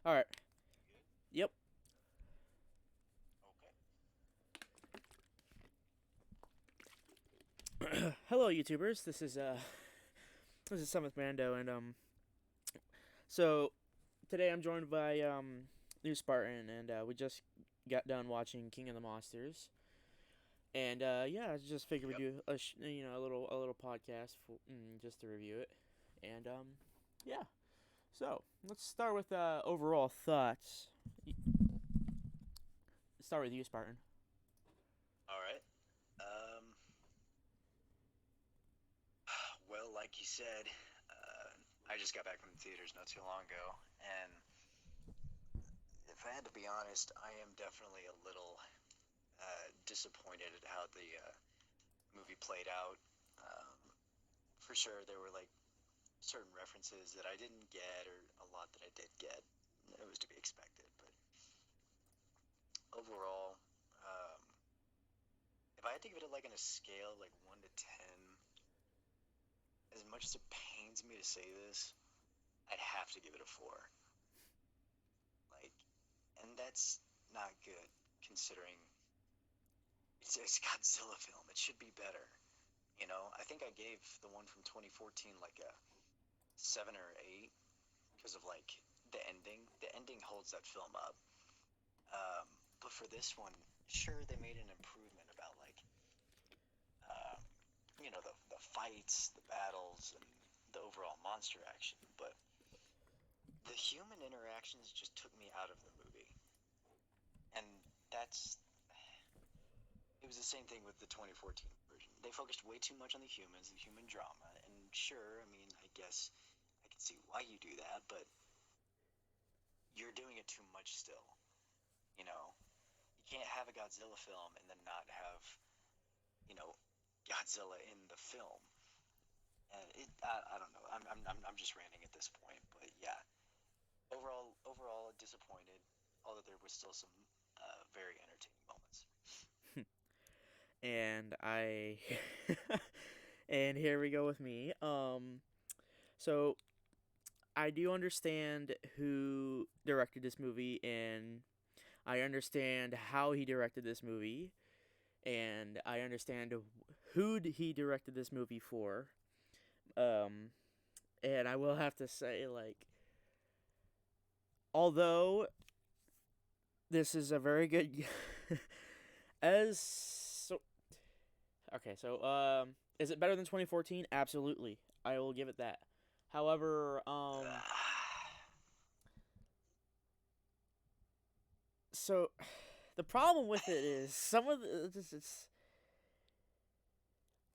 All right. You good? Yep. Okay. Hello, YouTubers. This is Summit Mando, and so today I'm joined by New Spartan, and we just got done watching King of the Monsters, and yeah, I just figured we'd Yep. do a little podcast for just to review it, and yeah. So let's start with overall thoughts. Start with you, Spartan. All right. Um, well, like you said, I just got back from the theaters not too long ago, and if I had to be honest, I am definitely a little disappointed at how the movie played out. Um, for sure, there were like certain references that I didn't get, or a lot that I did get. It was to be expected, but overall, um, if I had to give it like on a scale like 1 to 10, as much as it pains me to say this, I'd have to give it a 4. Like, and that's not good considering it's a Godzilla film. It should be better. I think I gave the one from 2014 like a 7 or 8 because of like the ending. The ending holds that film up. But for this one, sure they made an improvement about like um, the fights, the battles, and the overall monster action. But the human interactions just took me out of the movie, and that's it was the same thing with the 2014 version. They focused way too much on the humans and human drama, and sure, I mean, I guess I can see why you do that, but you're doing it too much still. You know, you can't have a Godzilla film and then not have you know Godzilla in the film. And I don't know. I'm just ranting at this point, but yeah. Overall disappointed. Although there was still some very entertaining moments. And I and here we go with me. So I do understand who directed this movie, and I understand how he directed this movie, and I understand who he directed this movie for. Um, and I will have to say, like, although this is a very good, as so okay, so is it better than 2014? Absolutely, I will give it that. However, so the problem with it is some of the it's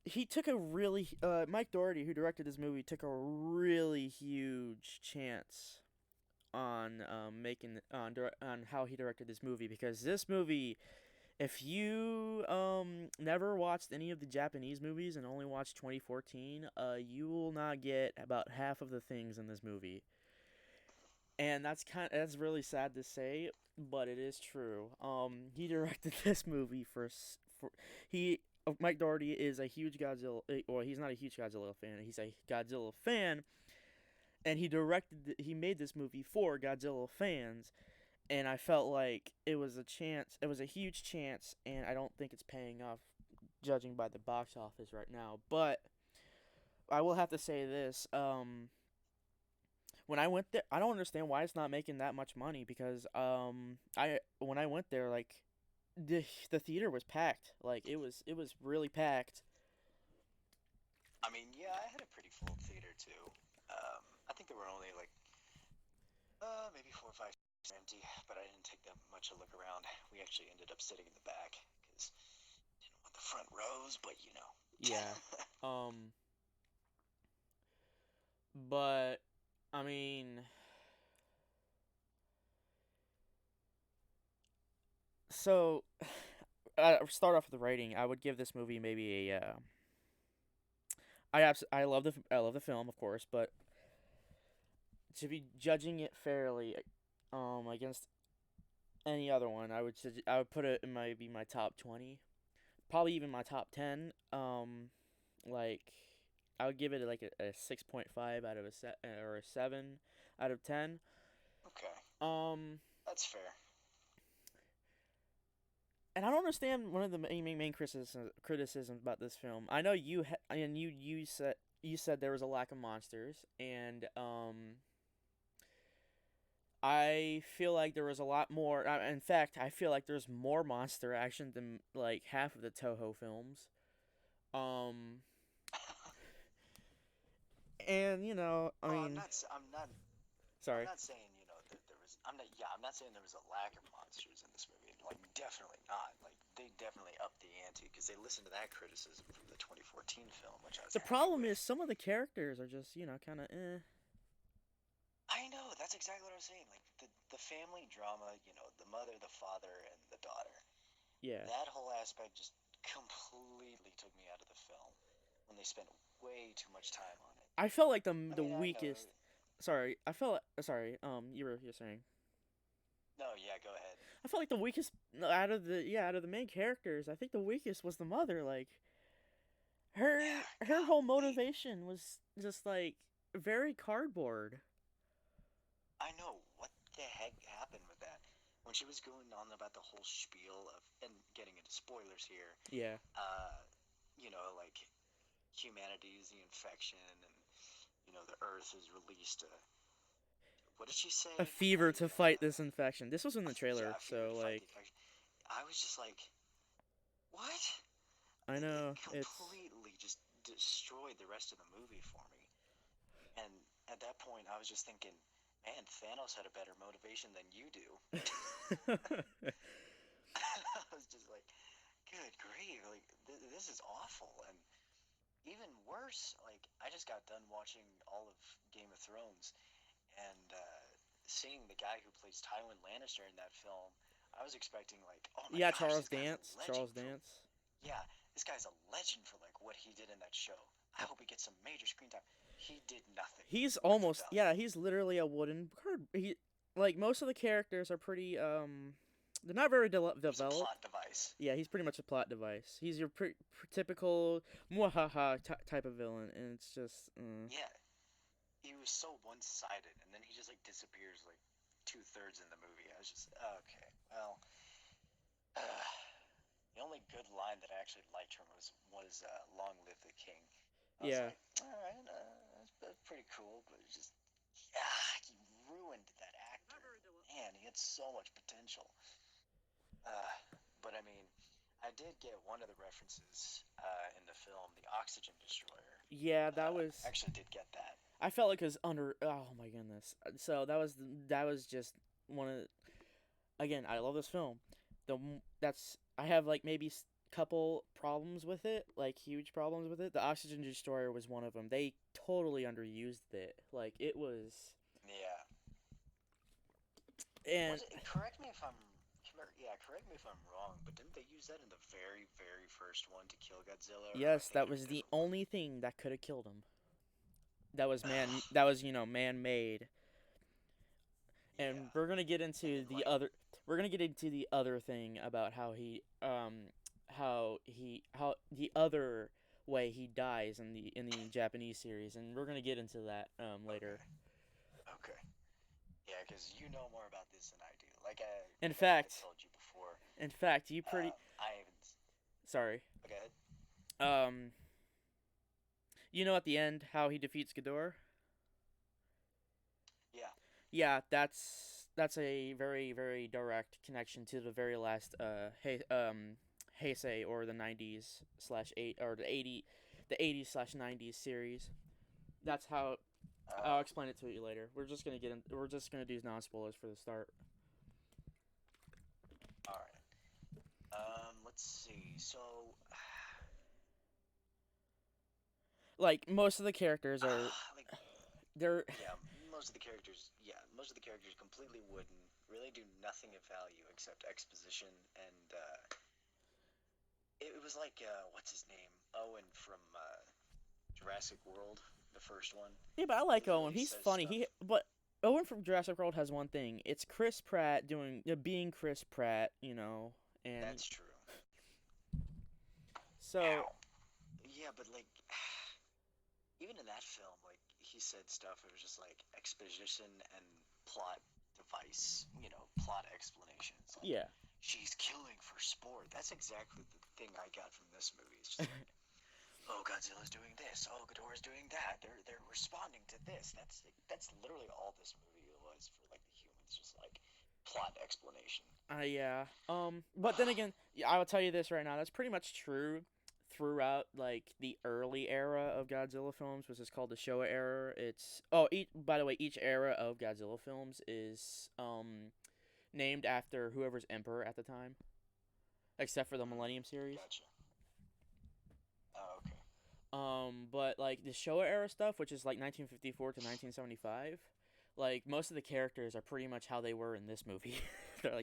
he took a really Mike Doherty, who directed this movie, took a really huge chance on making on how he directed this movie, because this movie, if you never watched any of the Japanese movies and only watched 2014, you will not get about half of the things in this movie. And that's really sad to say, but it is true. He directed this movie for he Mike Doherty is a huge Godzilla. Well, he's not a huge Godzilla fan. He's a Godzilla fan, and he made this movie for Godzilla fans. And I felt like it was a chance. It was a huge chance, and I don't think it's paying off, judging by the box office right now. But I will have to say this. When I went there, I don't understand why it's not making that much money, because I when I went there, like, the theater was packed. Like, it was really packed. I mean, yeah, I had a pretty full theater too. I think there were only like maybe 4 or 5 empty, but I didn't take that much a look around. We actually ended up sitting in the back because didn't want the front rows, but you know. Yeah. Um but I mean, so start off with the rating. I would give this movie maybe a I love the film, of course, but to be judging it fairly against any other one, I would put it in maybe my top 20, probably even my top 10. Like, I would give it like a 6.5 out of a set, or a 7 out of 10. Okay. Um, That's fair. and I don't understand one of the main criticisms about this film. I know and you said there was a lack of monsters, and I feel like there was a lot more. In fact, I feel like there's more monster action than like half of the Toho films. Um, and I Oh, mean, I'm sorry. not saying that there was. I'm not. Yeah, I'm not saying there was a lack of monsters in this movie. Like, definitely not. Like, they definitely upped the ante because they listened to that criticism from the 2014 film, which I was The happy problem with. is some of the characters are just kind of eh. I know. That's exactly what I was saying. Like, the family drama. The mother, the father, and the daughter. Yeah, That whole aspect just completely took me out of the film when they spent way too much time on it. I felt like I the mean, I know. weakest. Sorry, I felt sorry. You're saying. No, yeah, go ahead. I felt like the weakest out of the main characters. I think the weakest was the mother. Like her Yeah, her whole golly. motivation was just like very cardboard. I know what the heck happened with that. When she was going on about the whole spiel of, and getting into spoilers here, Yeah, uh, like humanity is the infection, and the Earth has released a. What did she a say? fever to fight this infection. This was in the Yeah, trailer, a fever so to fight like the infection. I was just like, what? I It know it's completely just destroyed the rest of the movie for me. And at that point, I was just thinking, man, Thanos had a better motivation than you do. I was just like, good grief, like this is awful. And even worse, like I just got done watching all of Game of Thrones, and seeing the guy who plays Tywin Lannister in that film, I was expecting like, oh my yeah, gosh, Charles this guy's a Dance. legend Charles for, Dance. yeah, this guy's a legend for like what he did in that show. I hope he gets some major screen time. He did nothing He's worth a almost damn. yeah. He's literally a wooden card. He like most of the characters are pretty they're not very He was a developed. plot device. Yeah, he's pretty much a plot device. He's your typical mwahaha type of villain, and it's just Yeah, he was so one-sided, and then he just like disappears like two-thirds in the movie. I was just okay. Well, the only good line that I actually liked from was "Long live the king." I was yeah. like, all right, that's pretty cool, but it's just yeah, he ruined that actor. Man, he had so much potential. Uh, but I mean, I did get one of the references in the film, the oxygen destroyer. Yeah, that I was. actually did get that. I felt like it was under. Oh my goodness. So that was just one of. Again, I love this film. That's I have like maybe couple problems with it, like huge problems with it. The oxygen destroyer was one of them. They totally underused it. Like it was, Yeah. and Was it? Correct me if I'm. Yeah, correct me if I'm wrong, but didn't they use that in the very, very first one to kill Godzilla, or am I yes, that thinking of a was the different one? only thing that could have killed him. That was man. Ugh, That was man made. And yeah, we're gonna get and into then the like, other. We're gonna get into the other thing about how the other way he dies in the Japanese series, and we're gonna get into that okay, later. okay, yeah, because you know more about this than I do. In Like I think I fact, told you before. you pretty I haven't. sorry. Okay, Um, at the end how he defeats Ghidorah. yeah. Yeah, that's a very direct connection to the very last Heisei or the 90s slash eight or the 80s slash 90s series. That's how I'll Uh, explain it to you later. We're just gonna do non spoilers for the start. all right. Let's see. So, Like most of the characters are like, they're yeah, most of the characters completely wooden. Really do nothing of value except exposition and it was like what's his name? Owen from Jurassic World, the first one. yeah, but I He like Owen. literally He's says funny. stuff. But Owen from Jurassic World has one thing. It's Chris Pratt being Chris Pratt, and That's true. so Yeah, but like even in that film, like he said stuff. It was just like exposition and plot. device, plot explanations. Like, Yeah. she's killing for sport. That's exactly the thing I got from this movie. It's just like, oh, Godzilla's doing this. Oh, Ghidorah's doing that. They're responding to this. That's literally all this movie was for like the humans, just like plot explanation. Yeah. But then again, yeah, I will tell you this right now. That's pretty much true throughout like the early era of Godzilla films, which is called the Showa era. By the way, each era of Godzilla films is named after whoever's emperor at the time, except for the Millennium series. Gotcha. Oh, okay. But like the Showa era stuff, which is like 1954 to 1975, like most of the characters are pretty much how they were in this movie.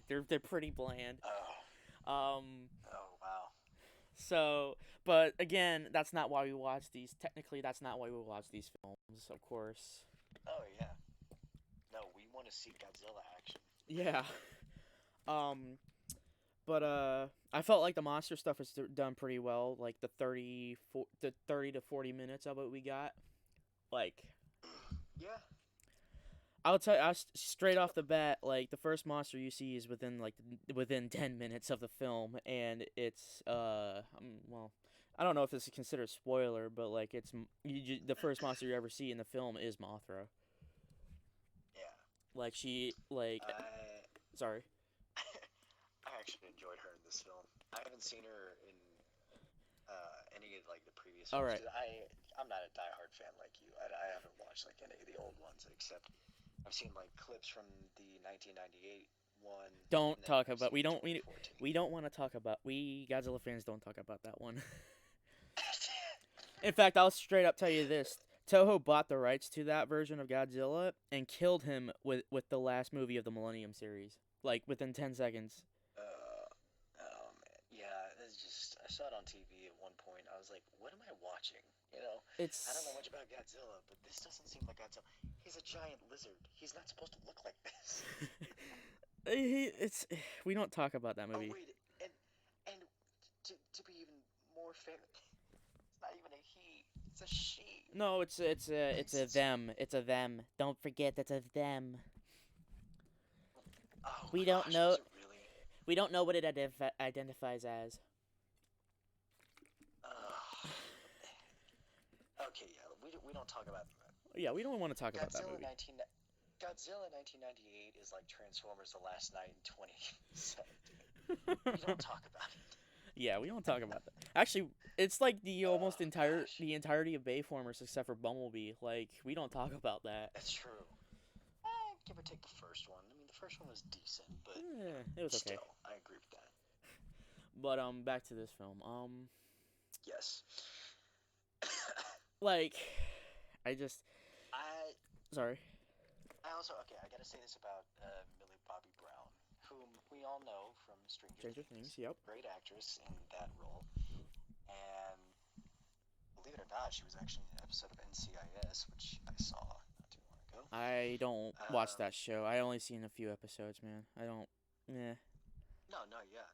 they're pretty bland. Oh, Um, oh, wow. so, but again, that's not why we watch these. Technically, that's not why we watch these films, of course. Oh, yeah. No, we want to see Godzilla action. Yeah. Um, but I felt like the monster stuff was done pretty well. Like the 30 to 40 minutes of it we got. Like, Yeah. I'll tell you, straight off the bat, like the first monster you see is within 10 minutes of the film, and it's well, I don't know if this is considered spoiler, but like the first monster you ever see in the film is Mothra. Yeah. Like she like I sorry. I actually enjoyed her in this film. I haven't seen her in any of like the previous All films. right. 'Cause I'm not a diehard fan like you. I haven't watched like any of the old ones except I've seen like clips from the 1998 one, Don't and then talk I've about seen we the don't 2014. we don't want to talk about we Godzilla fans don't talk about that one. In fact, I'll straight up tell you this. Toho bought the rights to that version of Godzilla and killed him with the last movie of the Millennium series. Like within 10 seconds. Oh man, yeah. It's just I saw it on TV at one point. I was like, what am I watching? I don't know It's much about Godzilla, but this doesn't seem like Godzilla. He's a giant lizard. He's not supposed to look like this. it's we don't talk about that Oh movie. wait, and to be even more fair, it's not even a he. It's a she. No, it's a Jesus. them. It's a them. Don't forget it's a them. Oh We don't gosh, know was it really? we don't know what it identifies as. Okay, yeah. We don't talk about that. Yeah, we don't want to talk about that Godzilla movie. 19 Godzilla 1998 is like Transformers: The Last Night in 2017. We don't talk about it. Yeah, we don't talk about that. Actually, it's like the Oh gosh, the entirety of Bayformers except for Bumblebee. Like we don't talk about that. that's true. Give or take the first one. I mean, the first one was decent, but It was okay. still, I agree with that. But back to this film. Yes. Like, I just I sorry. I also okay. I gotta say this about Millie Bobby Brown, whom we all know from Stranger Stranger Things. Things. Yep. Great actress in that role, and believe it or not, she was actually in an episode of NCIS, which I saw not too long ago. I don't watch Um, that show. I only seen a few episodes, man. I don't. Yeah. no, no, yeah,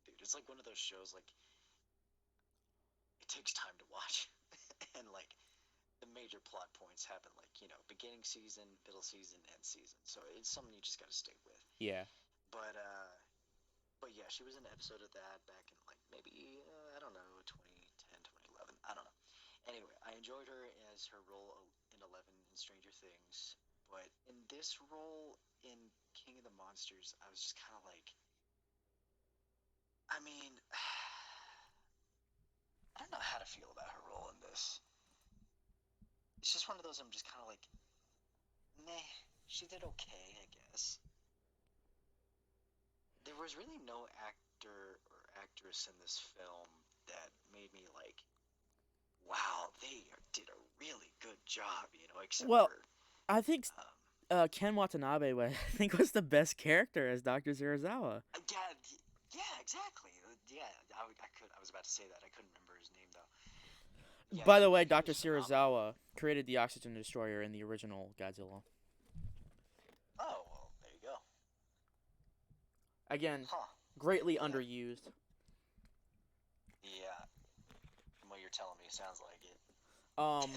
dude, it's like one of those shows like it takes time to watch, and like the major plot points happen like beginning season, middle season, end season. So it's something you just got to stick with. Yeah. But yeah, she was in an episode of that back in like maybe I don't know 2010, 2011. I don't know. Anyway, I enjoyed her as her role in 11 in Stranger Things, but in this role in King of the Monsters, I was just kind of like, I mean, I don't know how to feel about her role in this. It's just one of those I'm just kind of like, meh, she did okay, I guess. There was really no actor or actress in this film that made me like, wow, they did a really good job, except Well, for, I think um, Ken Watanabe I think was the best character as Dr. Zirazawa. yeah, yeah, exactly. Yeah, I was about to say that. I couldn't remember his name though. Yeah, By the way, he Dr. was phenomenal. Sirazawa created the Oxygen Destroyer in the original Godzilla. Oh, well, there you go. Again, Huh. greatly Yeah. underused. Yeah. From what you're telling me, sounds like it. Um,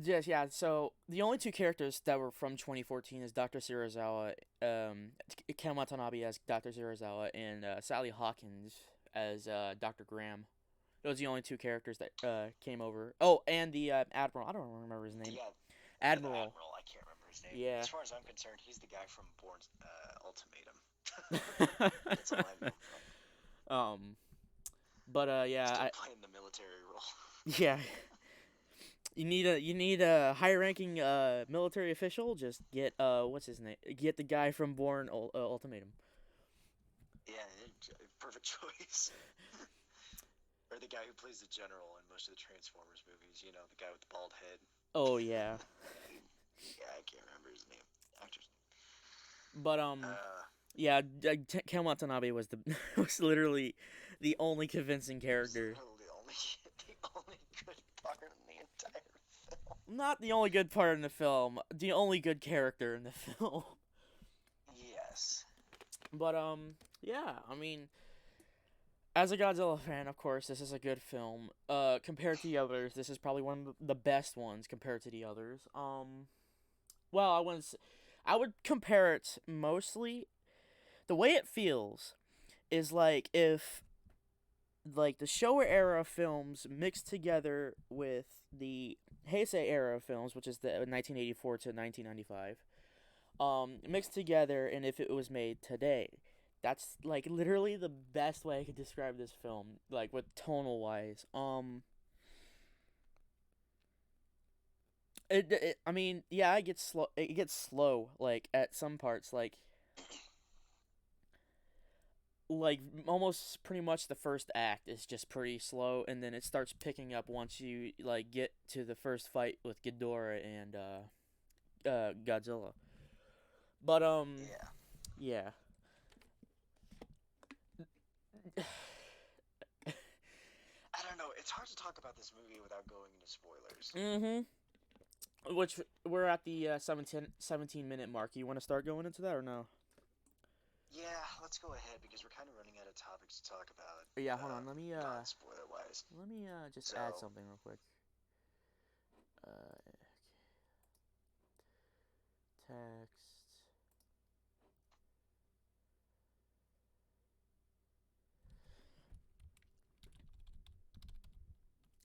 Yes, yeah. So the only two characters that were from 2014 is Dr. Serizawa, Ken Watanabe as Dr. Serizawa, and Sally Hawkins as Dr. Graham. Those are the only two characters that came over. Oh, and the Admiral. I don't remember his name. Yeah, yeah, the Admiral. admiral. I can't remember his name. Yeah. As far as I'm concerned, he's the guy from Bourne's Ultimatum. That's all I know from. um. But yeah, Still playing the military role. yeah. You need a high ranking military official. Just get what's his name? Get the guy from Ultimatum. Yeah, perfect choice. Or the guy who plays the general in most of the Transformers movies. You know, the guy with the bald head. Oh yeah. Yeah, I can't remember his name. Actor's But name. yeah, Ken Watanabe was the was literally the only convincing He's character. literally the only good part in the entire film. Not the only good part in the film, the only good character in the film. Yes. But yeah, I mean, as a Godzilla fan, of course, this is a good film. Compared to the others, this is probably one of the best ones compared to the others. Well, I would compare it mostly the way it feels is like if like the Showa era films mixed together with the Heisei era films, which is the 1984 to 1995, mixed together, and if it was made today. That's like literally the best way I could describe this film, like with tonal wise. I mean, yeah, it gets slow. It gets slow, like at some parts, like almost pretty much the first act is just pretty slow, and then it starts picking up once you like get to the first fight with Ghidorah and Godzilla. But Yeah. yeah. I don't know. It's hard to talk about this movie without going into spoilers. Mhm. Which we're at the 17-minute mark. You want to start going into that or no? Yeah, let's go ahead because we're kind of running out of topics to talk about. Yeah, hold on. Non-spoiler wise. Let me just add So, something real quick. Uh, text.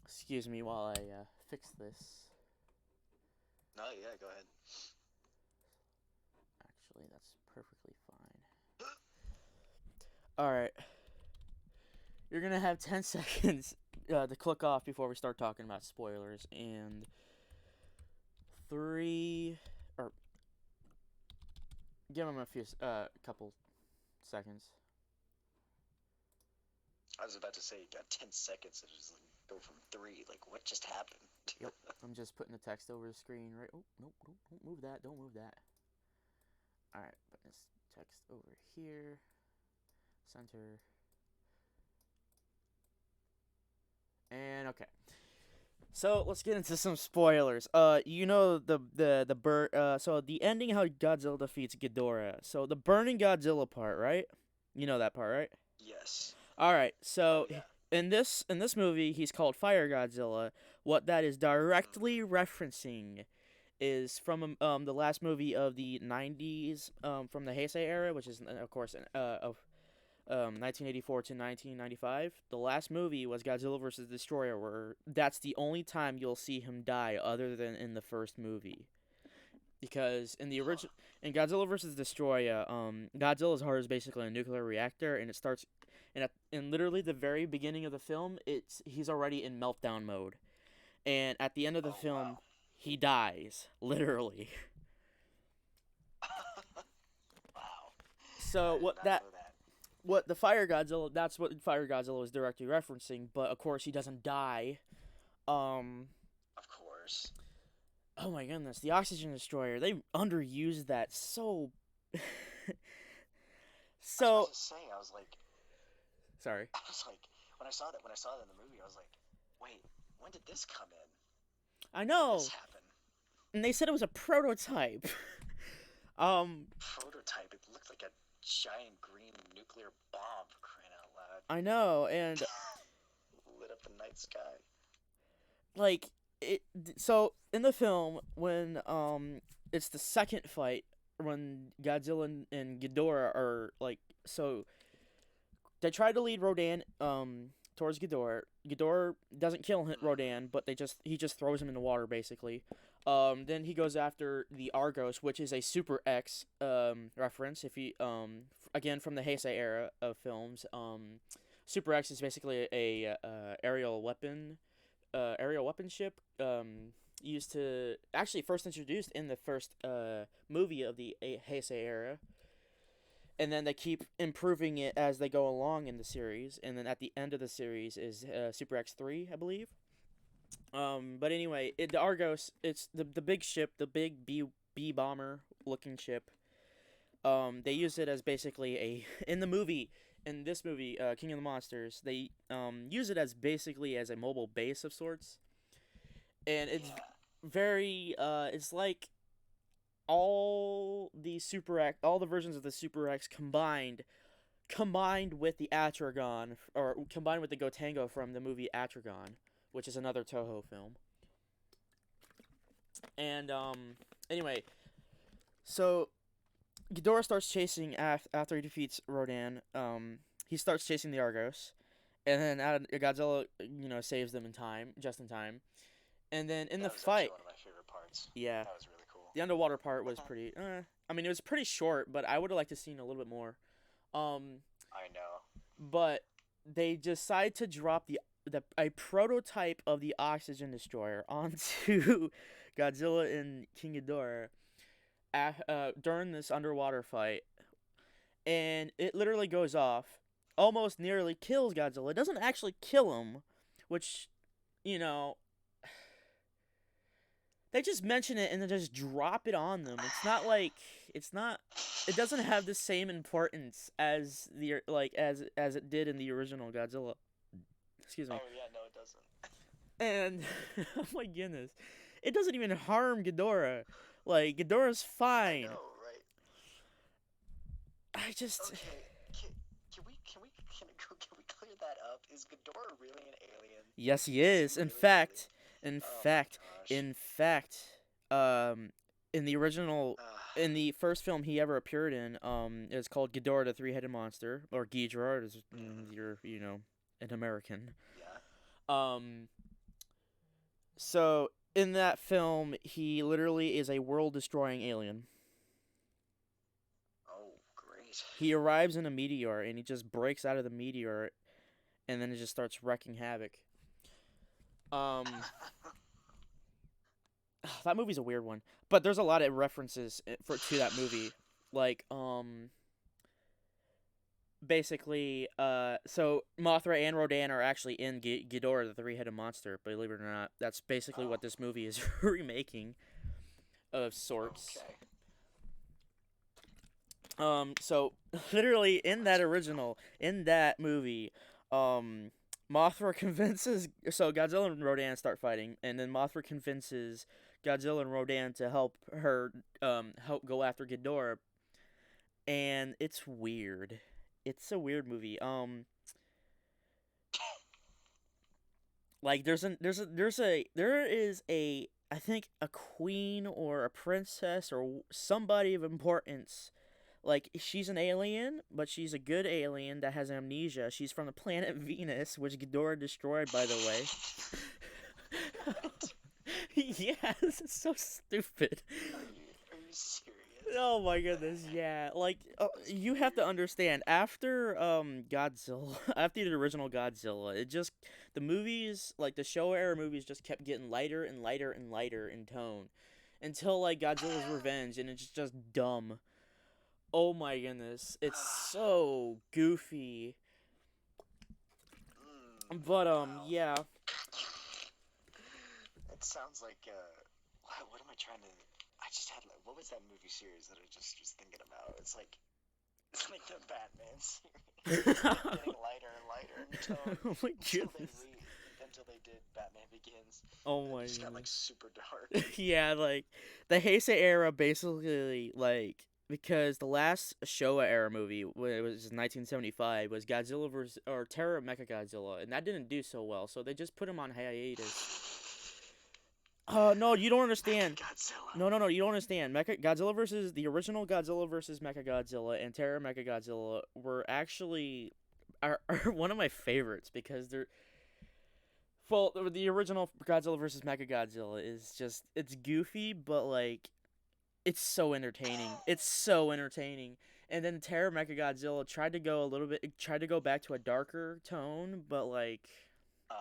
Excuse me while I fix this. no, yeah, go ahead. Actually, that's perfectly fine. All right. You're gonna have 10 seconds to click off before we start talking about spoilers. And three, or give them a few, couple seconds. I was about to say you got 10 seconds to just like, go from 3. Like, what just happened? Yep. I'm just putting the text over the screen, right? Oh, nope, don't move that. Don't move that. All right, put this text over here. Center. And okay. So let's get into some spoilers. You know the bird. So the ending how Godzilla defeats Ghidorah. So the burning Godzilla part, right? You know that part, right? Yes. All right. Oh, So yeah. in this movie, he's called Fire Godzilla. What that is directly referencing is from the last movie of the 90s from the Heisei era, which is of course of 1984 to 1995. The last movie was Godzilla vs. Destroyer, where that's the only time you'll see him die, other than in the first movie. Because in the Huh. original, in Godzilla vs. Destroyer, Godzilla's heart is basically a nuclear reactor, and it starts, in literally the very beginning of the film, he's already in meltdown mode, and at the end of the Oh, film, wow. he dies literally. Wow. So I did what not that know that. what the Fire Godzilla that's what Fire Godzilla was directly referencing, but of course he doesn't die. Um Of course. oh my goodness, the Oxygen Destroyer. They underused that so I was about so to say, I was like, sorry. I was like, when I saw that in the movie, I was like, wait, when did this come in? I When did this know. happen? And they said it was a prototype. um Prototype. It looked like a giant green nuclear bomb for crying out loud. I know, and Lit up the night sky. like so in the film when it's the second fight when Godzilla and Ghidorah are like so they try to lead Rodan towards Ghidorah. Ghidorah doesn't kill Rodan, but he just throws him in the water basically. Then he goes after the Argos, which is a Super X reference. If you again from the Heisei era of films, Super X is basically a aerial weapon ship used to actually first introduced in the first movie of the Heisei era, and then they keep improving it as they go along in the series, and then at the end of the series is Super X3, I believe. But anyway, the Argos, it's the big ship, the big B bomber looking ship. They use it as basically a in the movie in this movie, King of the Monsters. They use it as basically as a mobile base of sorts, and it's Yeah. very it's like all the versions of the Super X combined with the Atragon or combined with the Gotengo from the movie Atragon, which is another Toho film. And anyway, so Ghidorah starts chasing after he defeats Rodan. He starts chasing the Argos, and then Godzilla, saves them in time, just in time. And then in the That was actually fight, one of my favorite parts. yeah, That was really cool. the underwater part was pretty. I mean, it was pretty short, but I would have liked to seen a little bit more. Um, I know. but they decide to drop the a prototype of the oxygen destroyer onto Godzilla and King Ghidorah during this underwater fight, and it literally goes off, almost nearly kills Godzilla. It doesn't actually kill him, which, you know, they just mention it and then just drop it on them. It's not like it's not. It doesn't have the same importance as as it did in the original Godzilla. Excuse me. Oh yeah, no, it doesn't. And oh my goodness, it doesn't even harm Ghidorah. Like Ghidorah's I fine. know, right? I just Okay, can we clear that up? Is Ghidorah really an alien? yes, he Is he is. really an alien? In Oh my fact, gosh. in fact, um, in the original, in Uh, the first film he ever appeared in, it's called Ghidorah the Three-Headed Monster, or Ghidorah, as mm, you're, an American. yeah. Um, so in that film, he literally is a world-destroying alien. Oh, great. He arrives in a meteor and he just breaks out of the meteor, and then it just starts wrecking havoc. Um, that movie's a weird one, but there's a lot of references to that movie, like basically so Mothra and Rodan are actually in Ghidorah the Three-Headed Monster. Believe it or not, that's basically Oh, what this movie is remaking of sorts. okay. So literally Oh, that's really cool. in that movie, um, Mothra convinces so Godzilla and Rodan start fighting, and then Mothra convinces Godzilla and Rodan to help go after Ghidorah, and it's weird. It's a weird movie. Like there is a I think a queen or a princess or somebody of importance. Like she's an alien, but she's a good alien that has amnesia. She's from the planet Venus, which Ghidorah destroyed, by the way. What? Yes, it's so stupid. Are you serious? Oh my goodness, yeah. Like That's you have to weird. understand after Godzilla, after the original Godzilla, it just the movies, like the Showa era movies just kept getting lighter and lighter and lighter in tone until like Godzilla's Revenge, and it's just dumb. Oh my goodness, it's so goofy. But Wow. yeah. That sounds like what am I trying to? I just had like, what was that movie series that I just was thinking about? It's like the Batman series. It just kept getting lighter and lighter in tone Oh my until they goodness. re until they did Batman Begins. Oh Then it my just got like goodness. super dark. Yeah, like the Heisei era basically like because the last Showa era movie when it was 1975 was Godzilla vs or Terror of Mechagodzilla, and that didn't do so well, so they just put him on hiatus. No, you don't Mecha understand. Godzilla. No, no, no, you don't understand. Mecha Godzilla versus the original Godzilla versus Mecha Godzilla and Terra Mecha Godzilla were actually are one of my favorites because they're well, the original Godzilla versus Mecha Godzilla is just it's goofy, but like it's so entertaining. It's so entertaining. And then Terra Mecha Godzilla tried to go back to a darker tone, but like Uh,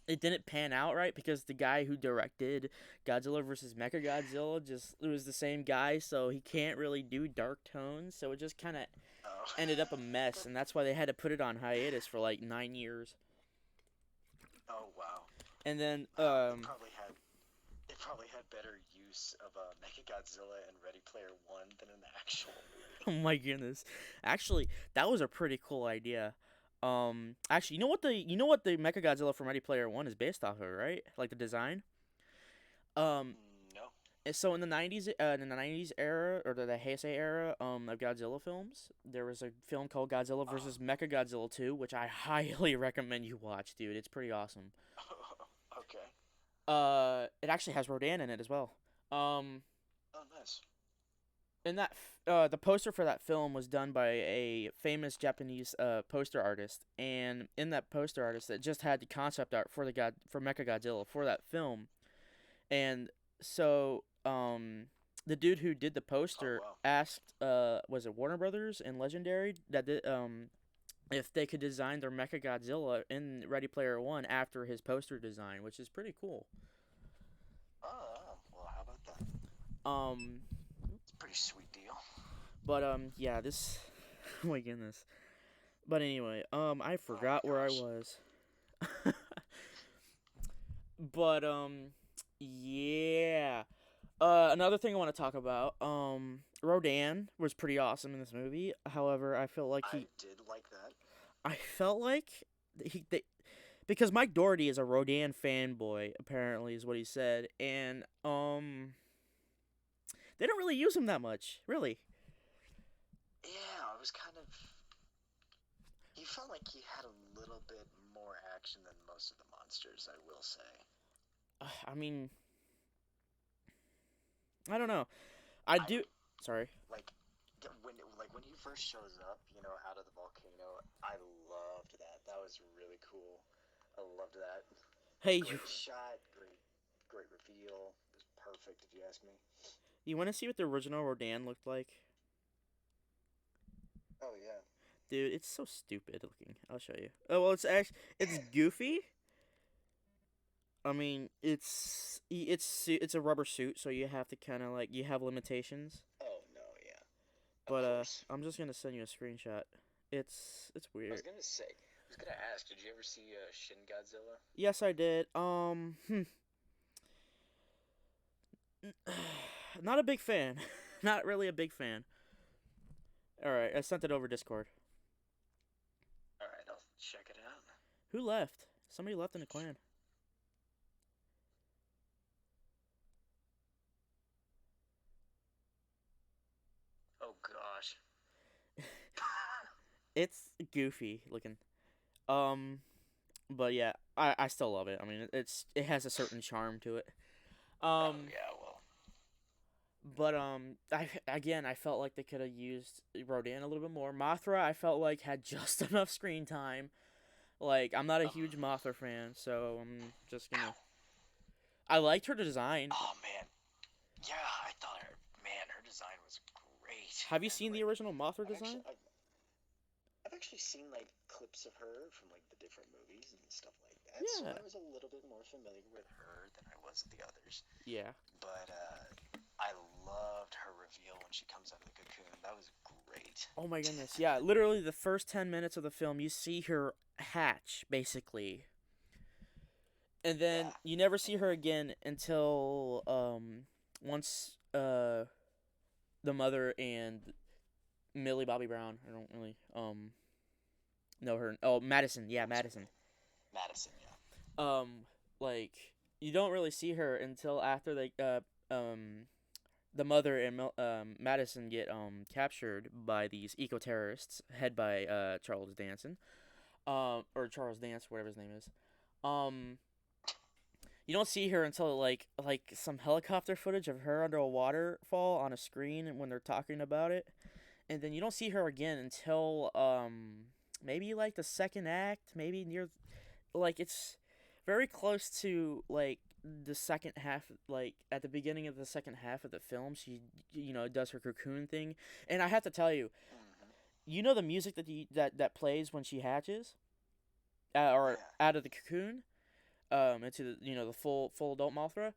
it didn't pan out right because the guy who directed Godzilla versus Mecha Godzilla just it was the same guy, so he can't really do dark tones. So it just kind of oh. ended up a mess, and that's why they had to put it on hiatus for like 9 years. Oh wow. And then Wow. They probably had better use of Mechagodzilla and Ready Player One than an actual movie. oh my goodness, actually, that was a pretty cool idea. Actually, you know what the Mecha Godzilla from Ready Player One is based off of, right? Like the design. Um, No. So in the '90s era or the Heisei era, of Godzilla films, there was a film called Godzilla Uh, versus Mecha Godzilla 2, which I highly recommend you watch, dude. It's pretty awesome. okay. It actually has Rodan in it as well. Um, Oh, nice. the poster for that film was done by a famous Japanese poster artist, and in that poster artist, it just had the concept art for for Mecha Godzilla for that film, and so the dude who did the Oh poster wow. asked was it Warner Brothers and Legendary that did if they could design their Mecha Godzilla in Ready Player One after his poster design, which is pretty cool. Well, how about that? Um, It's a pretty sweet deal. but yeah, this oh my goodness. But anyway, I Oh my forgot where I gosh. was. But yeah. Another thing I want to talk about. Rodan was pretty awesome in this movie. However, I did like that. I felt like they because Mike Doherty is a Rodan fanboy. Apparently, is what he said, and they don't really use him that much, really. Yeah, it was kind of. He felt like he had a little bit more action than most of the monsters, I will say. I mean, I don't know. I I do. Sorry. like when he first shows up, out of the volcano. I loved that. That was really cool. I loved that. Hey, Great shot, great reveal. It was perfect, if you ask me. you want to see what the original Rodan looked like? Oh yeah. Dude, it's so stupid looking. I'll show you. Oh well, it's goofy. I mean, it's a rubber suit, so you have to kind of like you have limitations. Oh no, yeah. Of But course. I'm just gonna send you a screenshot. It's I was weird. gonna say. I was gonna ask. Did you ever see Shin Godzilla? Yes, I did. Not a big fan. Not really a big fan. All right, I sent it over Discord. All right, I'll check it out. Who left? Somebody left in the clan. Oh gosh. It's goofy looking. Um, but yeah, I still love it. I mean, it has a certain charm to it. Oh Um, yeah. Well. but I felt like they could have used Rodan a little bit more. Mothra, I felt like had just enough screen time. Like I'm not a Um. huge Mothra fan, so I'm just Ow. gonna. I liked her design. Oh man. Yeah, I thought her design was great, Have you and seen the like original Mothra I've actually design? I've, I've actually seen like clips of her from like the different movies and stuff like that, so Yeah, I was a little bit more familiar with her than I was the others. yeah. But I loved her reveal when she comes out of the cocoon. That was great. Oh my goodness, yeah. Literally, the first 10 minutes of the film, you see her hatch basically, and then Yeah. you never see her again until once the mother and Millie Bobby Brown. I don't really know her. Oh, Madison. Yeah, What was her Madison. name? Madison. Yeah. Um, like you don't really see her until after the mother and Madison get captured by these eco terrorists, head by Charles Danson, or Charles Dance, whatever his name is. Um, You don't see her until like some helicopter footage of her under a waterfall on a screen when they're talking about it, and then you don't see her again until maybe like the second act, maybe near like it's very close to like the second half, like at the beginning of the second half of the film. She does her cocoon thing, and I have to tell you, Hmm. the music that plays when she hatches, or Yeah. out of the cocoon, into the full adult Mothra.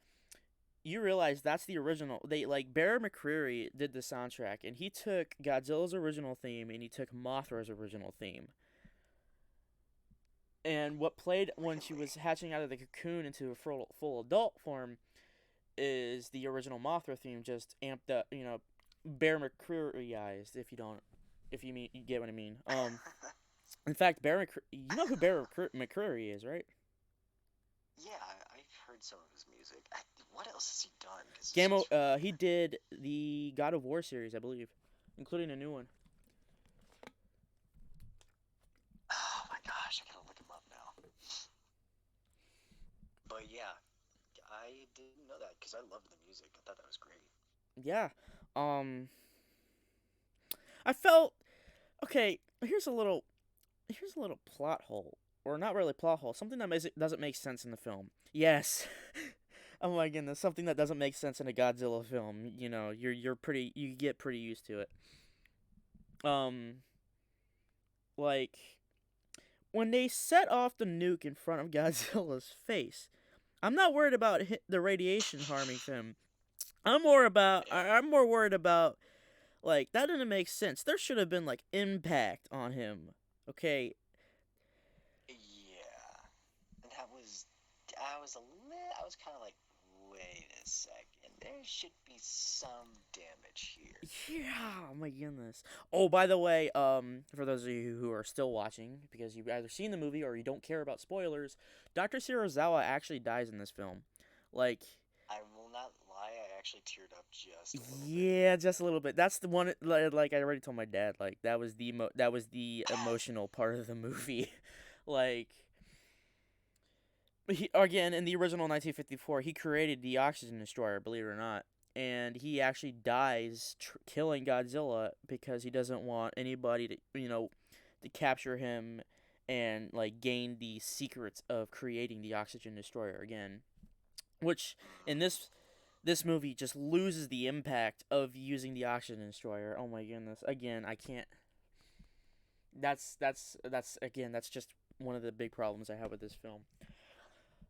You realize that's the original. They like Bear McCreary did the soundtrack, and he took Godzilla's original theme and he took Mothra's original theme. And what played when she Really? was hatching out of the cocoon into a full adult form is the original Mothra theme, just amped up. Bear McCrearyized. If you get what I mean. In fact, you know who Bear McCreary is, right? Yeah, I've heard some of his music. What else has he done? Because it sounds He familiar. did the God of War series, I believe, including a new one. Oh my gosh, I gotta look him up now. But yeah, I didn't know that because I loved the music. I thought that was great. Yeah. Um, I felt okay. Here's a little plot hole, or not really plot hole. Something that doesn't make sense in the film. Yes. Oh my goodness, something that doesn't make sense in a Godzilla film. You get pretty used to it. Um, like when they set off the nuke in front of Godzilla's face. I'm not worried about the radiation harming him. Yeah. I'm more worried about like that didn't make sense. There should have been like impact on him. Okay. Yeah. And I was kind of like, wait a second, there should be some damage here. Yeah, oh my goodness. Oh, by the way, for those of you who are still watching, because you've either seen the movie or you don't care about spoilers, Dr. Serizawa actually dies in this film. Like, I will not lie, I actually teared up just a little bit. yeah, just a little bit. That's the one. Like I already told my dad. Like that was the emotional part of the movie. Like again in the original 1954, he created the oxygen destroyer. Believe it or not, and he actually dies killing Godzilla because he doesn't want anybody to capture him and like gain the secrets of creating the oxygen destroyer again. Which in Mm. this movie just loses the impact of using the oxygen destroyer. Oh my goodness! Again, I can't. That's again. That's just one of the big problems I have with this film.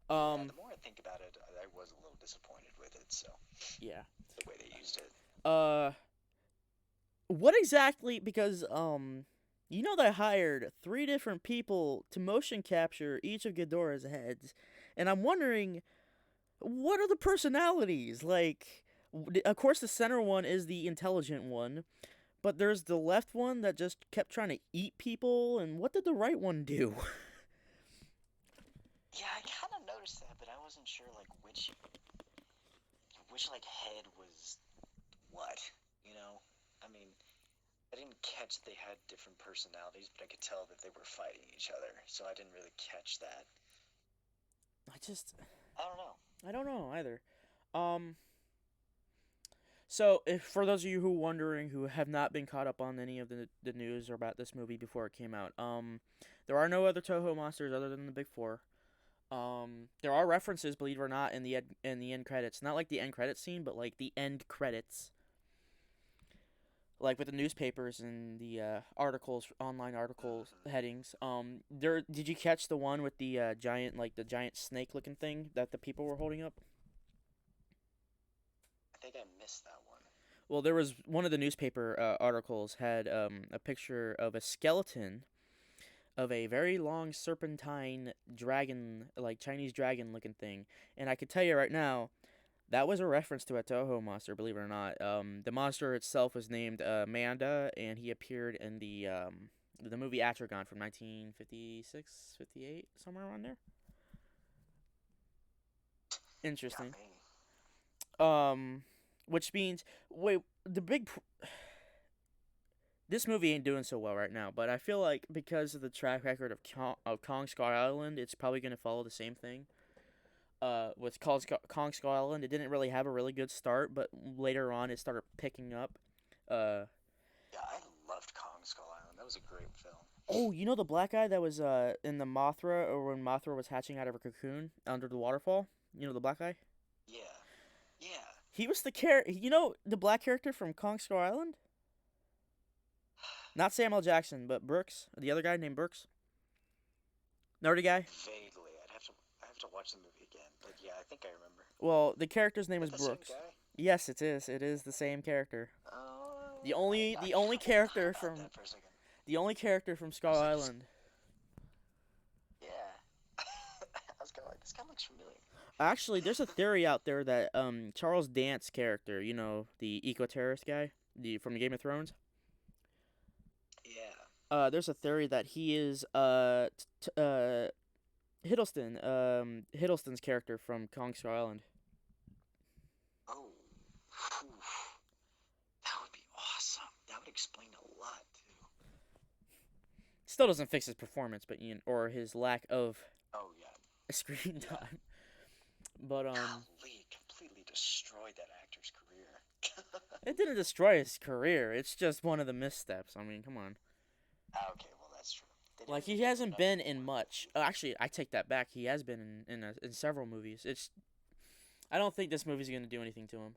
Yeah, Um, the more I think about it, I was a little disappointed with it, so yeah. the way they used it. Uh, what exactly? Because they hired three different people to motion capture each of Ghidorah's heads, and I'm wondering what are the personalities like. Of course, the center one is the intelligent one, but there's the left one that just kept trying to eat people, and what did the right one do? Yeah, I kind of noticed that, but I wasn't sure like which like head was what. You know, I mean, I didn't catch that they had different personalities, but I could tell that they were fighting each other, so I didn't really catch that. I just I don't know. I don't know either. Um so if for those of you who are wondering who have not been caught up on any of the news or about this movie before it came out, there are no other Toho monsters other than the big four. There are references, believe it or not, in the end credits. Not like the end credits scene, but like the end credits, like with the newspapers and the articles, online articles Hmm. headings. There did you catch the one with the giant snake looking thing that the people were holding up? I think I missed that one. Well, there was one of the newspaper articles had a picture of a skeleton of a very long serpentine dragon, like Chinese dragon looking thing, and I could tell you right now that was a reference to a Toho monster, believe it or not. The monster itself was named Manda, and he appeared in the movie Atragon from 1956, 58, somewhere around there. Got Interesting. me. Um, which means wait, this movie ain't doing so well right now, but I feel like because of the track record of Kong Skull Island, it's probably gonna follow the same thing. was called Kong Skull Island. It didn't really have a really good start, but later on it started picking up. Uh, Yeah, I loved Kong Skull Island. That was a great film. oh, you know the black guy that was in the Mothra, or when Mothra was hatching out of her cocoon under the waterfall. You know the black guy. Yeah, yeah. He was You know the black character from Kong Skull Island. Not Samuel Jackson, but Brooks, the other guy named Brooks, nerdy guy. Vaguely, I have to watch the movie again. But yeah, I think I remember. Well, the character's name Is is that the same Brooks. guy? Yes, it is. It is the same character. Oh, The only I the only forgot character about from that for a second. the only character from I Skull was like, this, Island. yeah. I was kind of like, this guy looks familiar. Actually, there's a theory out there that Charles Dance character, the eco terrorist guy, the from Game of Thrones. Yeah. There's a theory that he is Hiddleston's character from Kong Skull Island. Oh, phew. That would be awesome. That would explain a lot too. Still doesn't fix his performance, but or his lack of Oh yeah, screen yeah. time. But Golly, completely destroyed that actor's career. it didn't destroy his career. It's just one of the missteps. I mean, come on. Okay, well that's true. They didn't Like really he give him hasn't enough been in work. much. Actually, I take that back. He has been in several movies. I don't think this movie's gonna do anything to him.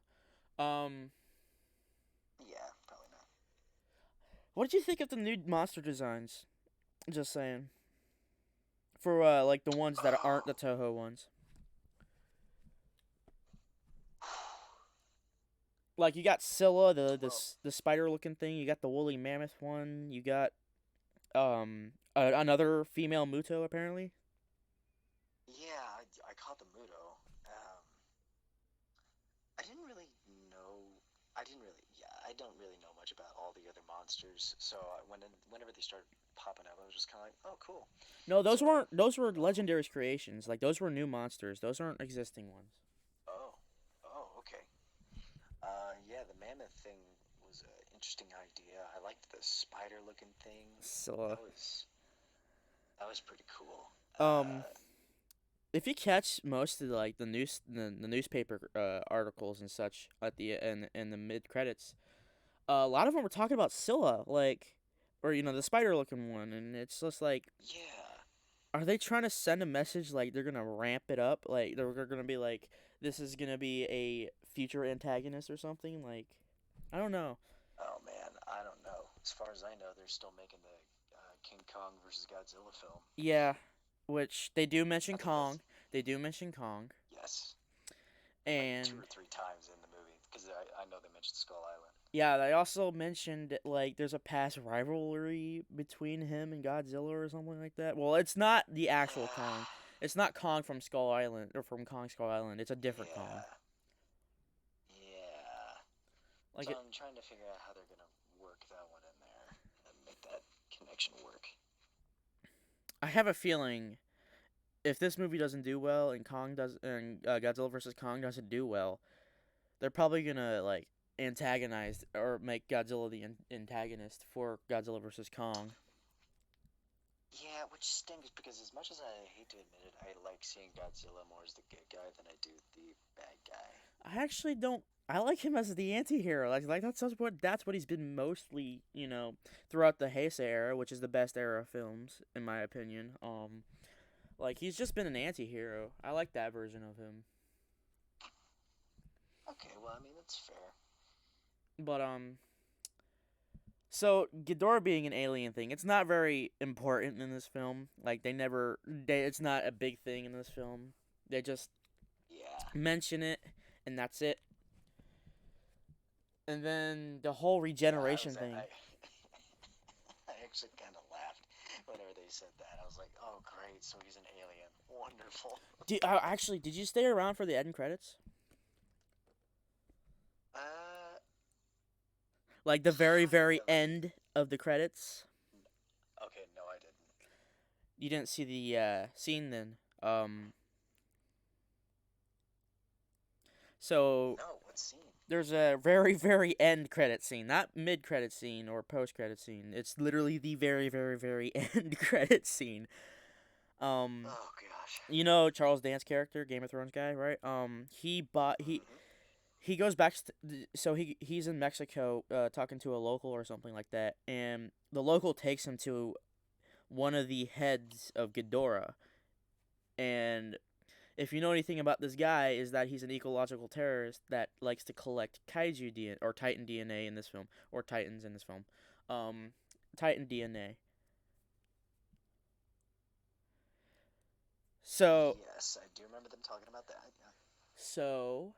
Um, Yeah, probably not. what did you think of the new monster designs? Just saying. For like the ones that aren't the Oh, Toho ones. Like you got Scylla, well, the spider looking thing. You got the woolly mammoth one. You got another female Muto apparently. yeah, I caught the Muto. Um, I didn't really know. I don't really know much about all the other monsters. So whenever they started popping up, I was just kind of like, oh, cool. No, So, those were you know, legendary creations. Like those were new monsters. Those aren't existing ones. oh, oh, okay. Yeah, the mammoth thing was an interesting idea. I liked the spider-looking thing. Scylla. That was that was pretty cool. Um, if you catch most of like the newspaper articles and such at the in the mid credits, a lot of them were talking about Scylla, like, or the spider looking one, and it's just like, Yeah. are they trying to send a message like they're gonna ramp it up, like they're gonna be like this is gonna be a future antagonist or something? Like, I don't know. Oh man, I don't know. As far as I know, they're still making the King Kong versus Godzilla film. Yeah, which they do mention I think that's Kong. They do mention Kong, yes, like two and or three times in the movie because I know they mentioned Skull Island. yeah, they also mentioned like there's a past rivalry between him and Godzilla or something like that. Well, it's not the actual Kong. It's not Kong from Skull Island or from Kong Skull Island. It's a different Kong. Yeah, yeah. Like So it, I'm trying to figure out how they're gonna work that one in there and make that connection work. I have a feeling if this movie doesn't do well and Godzilla versus Kong doesn't do well, they're probably gonna like antagonize or make Godzilla the antagonist for Godzilla versus Kong. Yeah, which stinks because as much as I hate to admit it, I like seeing Godzilla more as the good guy than I do the bad guy. I actually don't. I like him as the anti-hero. Like that's what he's been mostly, throughout the Heisei era, which is the best era of films in my opinion. Like he's just been an anti-hero. I like that version of him. Okay, well, I mean, that's fair. But so Ghidorah being an alien thing, it's not very important in this film. Like it's not a big thing in this film. They just Yeah. mention it and that's it. And then the whole Yeah, regeneration thing. I actually kind of laughed whenever they said that. I was like, oh, great, so he's an alien. Wonderful. Actually, did you stay around for the end credits? Uh, Like the very, kind very of. end of the credits? Okay, no, I didn't. You didn't see the scene then. So No, what scene? there's a very, very end credit scene, not mid credit scene or post credit scene. It's literally the very, very, very end credit scene. Oh gosh. You know Charles Dance character, Game of Thrones guy, right? He bought Mm-hmm. he goes back. So he's in Mexico, talking to a local or something like that, and the local takes him to one of the heads of Ghidorah. And if you know anything about this guy, is that he's an ecological terrorist that likes to collect kaiju DNA or Titan DNA in this film, or Titans in this film. Um, Titan DNA. So Yes, I do remember them talking about that. Yeah. so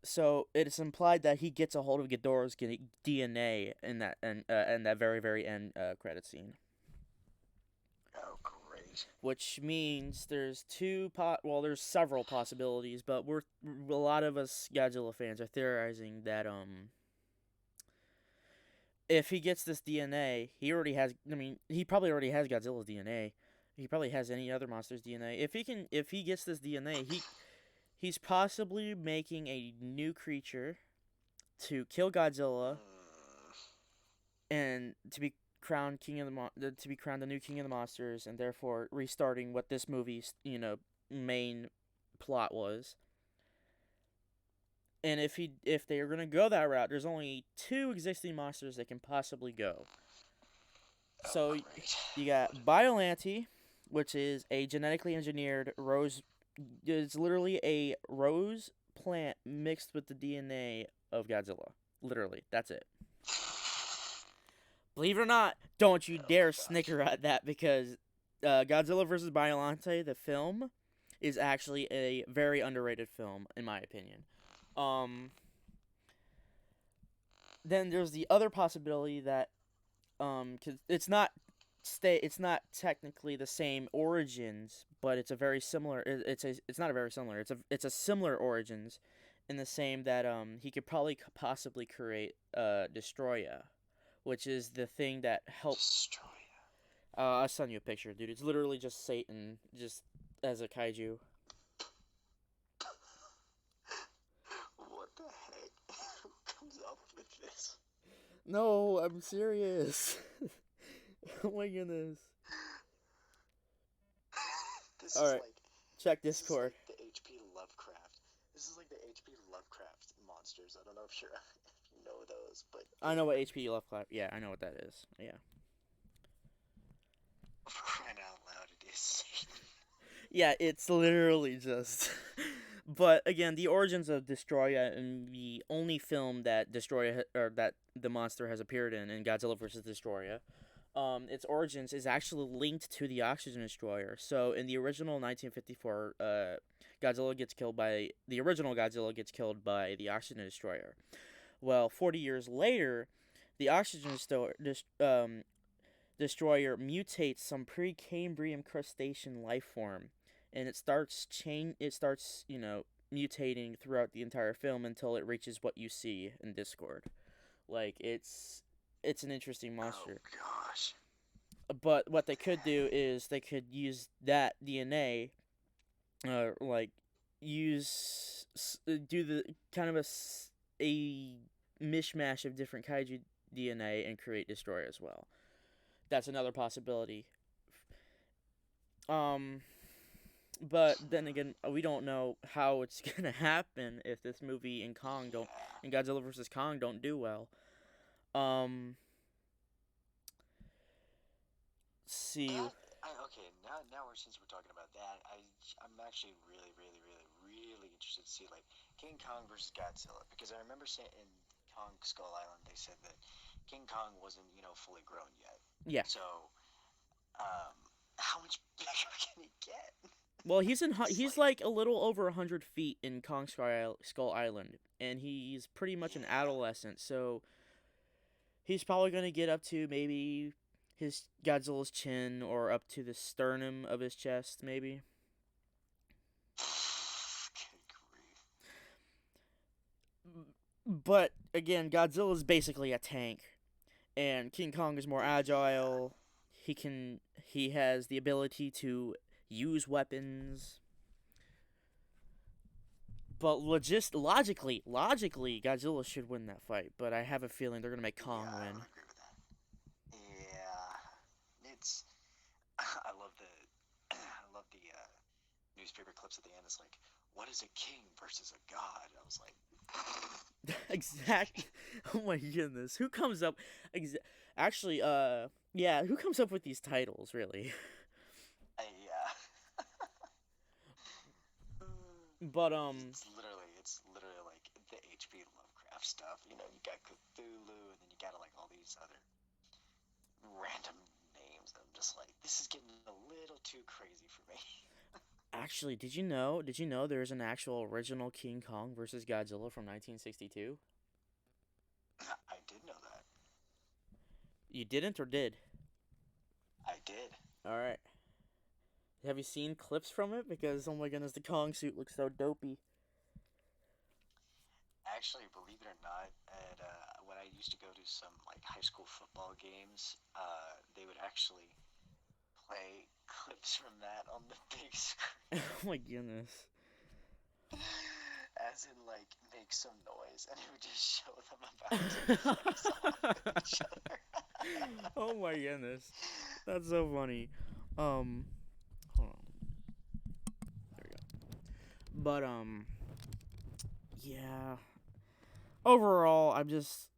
so it is implied that he gets a hold of Ghidorah's DNA in that very end credit scene, Oh great. which means there's several possibilities, but a lot of us Godzilla fans are theorizing that if he gets this DNA, he already has. I mean, he probably already has Godzilla's DNA. He probably has any other monster's DNA. If he gets this DNA, he's possibly making a new creature to kill Godzilla Mm, and to be crowned the new king of the monsters, and therefore restarting what this movie's main plot was. And if they are gonna go that route, there's only two existing monsters that can possibly go. oh So great. you What? got Biollante, which is a genetically engineered rose. It's literally a rose plant mixed with the DNA of Godzilla. Literally, that's it. Believe it or not, don't you Oh my dare gosh. snicker at that, because Godzilla vs. Biollante, the film, is actually a very underrated film in my opinion. Um, then there's the other possibility that cause it's not technically the same origins, but it's a very similar. It's not a very similar. It's a similar origins, in the same that he could probably possibly create Destroya, which is the thing that helped. Destroy. I'll send you a picture, dude. It's literally just Satan, just as a kaiju. What the heck? Who comes up with this? No, I'm serious. Oh my goodness. This All is right, like check this is Discord. like the H.P. Lovecraft. This is like the H.P. Lovecraft monsters. I don't know if you're if you know those, but I know what HP Lovecraft. Yeah, I know what that is. Yeah. for crying out loud, it is. Yeah, it's literally just. But again, the origins of Destroya, and the only film that or that the monster has appeared in Godzilla vs. Destroya, its origins is actually linked to the Oxygen Destroyer. So in the original 1954, the original Godzilla gets killed by the Oxygen Destroyer. Well, 40 years later, the Destroyer mutates some Precambrian crustacean life form, and it starts mutating throughout the entire film until it reaches what you see in Discord. Like it's an interesting Oh monster. gosh. But what they could do is they could use that DNA, like do the kind of a mishmash of different kaiju DNA and create Destroyer as well. That's another possibility. Um, but then again, we don't know how it's gonna happen if this movie Yeah. and Godzilla vs Kong don't do well. Um, let's see. Okay. Now since we're talking about that, I'm actually really interested to see like King Kong versus Godzilla because I remember saying in Kong Skull Island they said that King Kong wasn't fully grown yet. Yeah. So um, how much bigger can he get? Well, It's he's like like a little over 100 feet in Skull Island, and he's pretty much an yeah. adolescent. So he's probably gonna get up to maybe his Godzilla's chin, or up to the sternum of his chest, maybe. Good grief. But again, Godzilla is basically a tank, and King Kong is more Yeah. agile. He has the ability to use weapons. But logically, Godzilla should win that fight. But I have a feeling they're gonna make Yeah, Kong I win. would agree with that. Yeah. It's I love the newspaper clips at the end. It's like, what is a king versus a god? And I was like, Exact. Oh my goodness. Who comes up? Exa- Actually, yeah, who comes up with these titles, really? yeah. But It's literally like the H.P. Lovecraft stuff. You know, you got Cthulhu, and then you got like all these other random names. I'm just like, this is getting a little too crazy for me. actually, did you know? Did you know there's an actual original King Kong versus Godzilla from 1962? I did know that. You didn't or did? I did. All right. Have you seen clips from it? Because oh my goodness, the Kong suit looks so dopey. Actually, believe it or not, at when I used to go to some like high school football games, they would actually play clips from that on the big Oh screen, my goodness. as in like make some noise, and it would just show them about to face off with each other. Oh my goodness. That's so funny. Um, hold on. There we go. But yeah. Overall, I'm just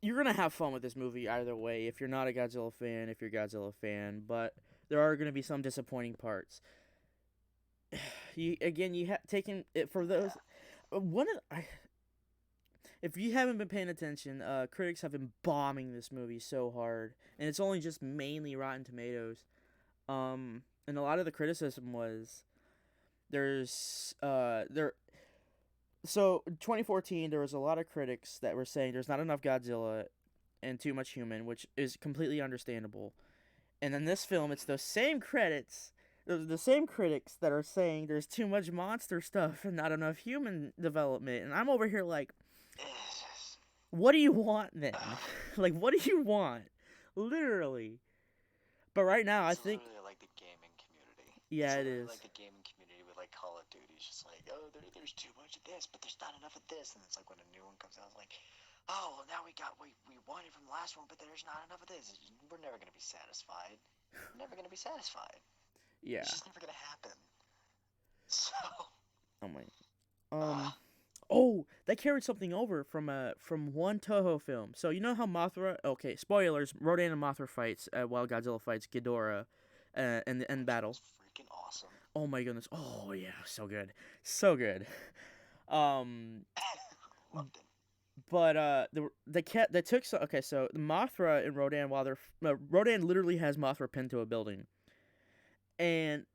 you're gonna have fun with this movie either way. If you're not a Godzilla fan, if you're a Godzilla fan, but there are gonna be some disappointing parts. You have taken it for those. Yeah. One of if you haven't been paying attention, critics have been bombing this movie so hard, and it's only just mainly Rotten Tomatoes. And a lot of the criticism was there. So in 2014, there was a lot of critics that were saying there's not enough Godzilla and too much human, which is completely understandable. And in this film, it's those same credits, the same critics that are saying there's too much monster stuff and not enough human development. And I'm over here like, It's just, what do you want then? ugh. Like, what do you want? Literally. But right now, I It's think, literally like the gaming community. It's yeah, it literally is. like the gaming community with like Call of Duty. It's just like, oh, there's too much of this, but there's not enough of this. And it's like when a new one comes out, it's like, oh, well, now we wanted from the last one, but there's not enough of this. We're never gonna be satisfied. We're never gonna be satisfied. Yeah. It's just never gonna happen. So, Oh my. uh, Oh, they carried something over from one Toho film. So you know how Mothra? Okay, spoilers. Rodan and Mothra fights while Godzilla fights Ghidorah, in the end which battle. was freaking awesome. Oh my goodness. Oh yeah, so good, so good. Um, Loved it. but they took so okay. So Mothra and Rodan while they're Rodan literally has Mothra pinned to a building, and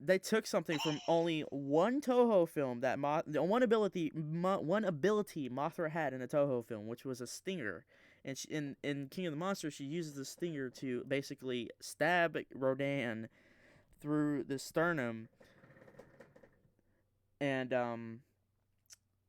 they took something from only one Toho film that the one ability Mothra had in a Toho film, which was a stinger. And in King of the Monsters, she uses the stinger to basically stab Rodan through the sternum, and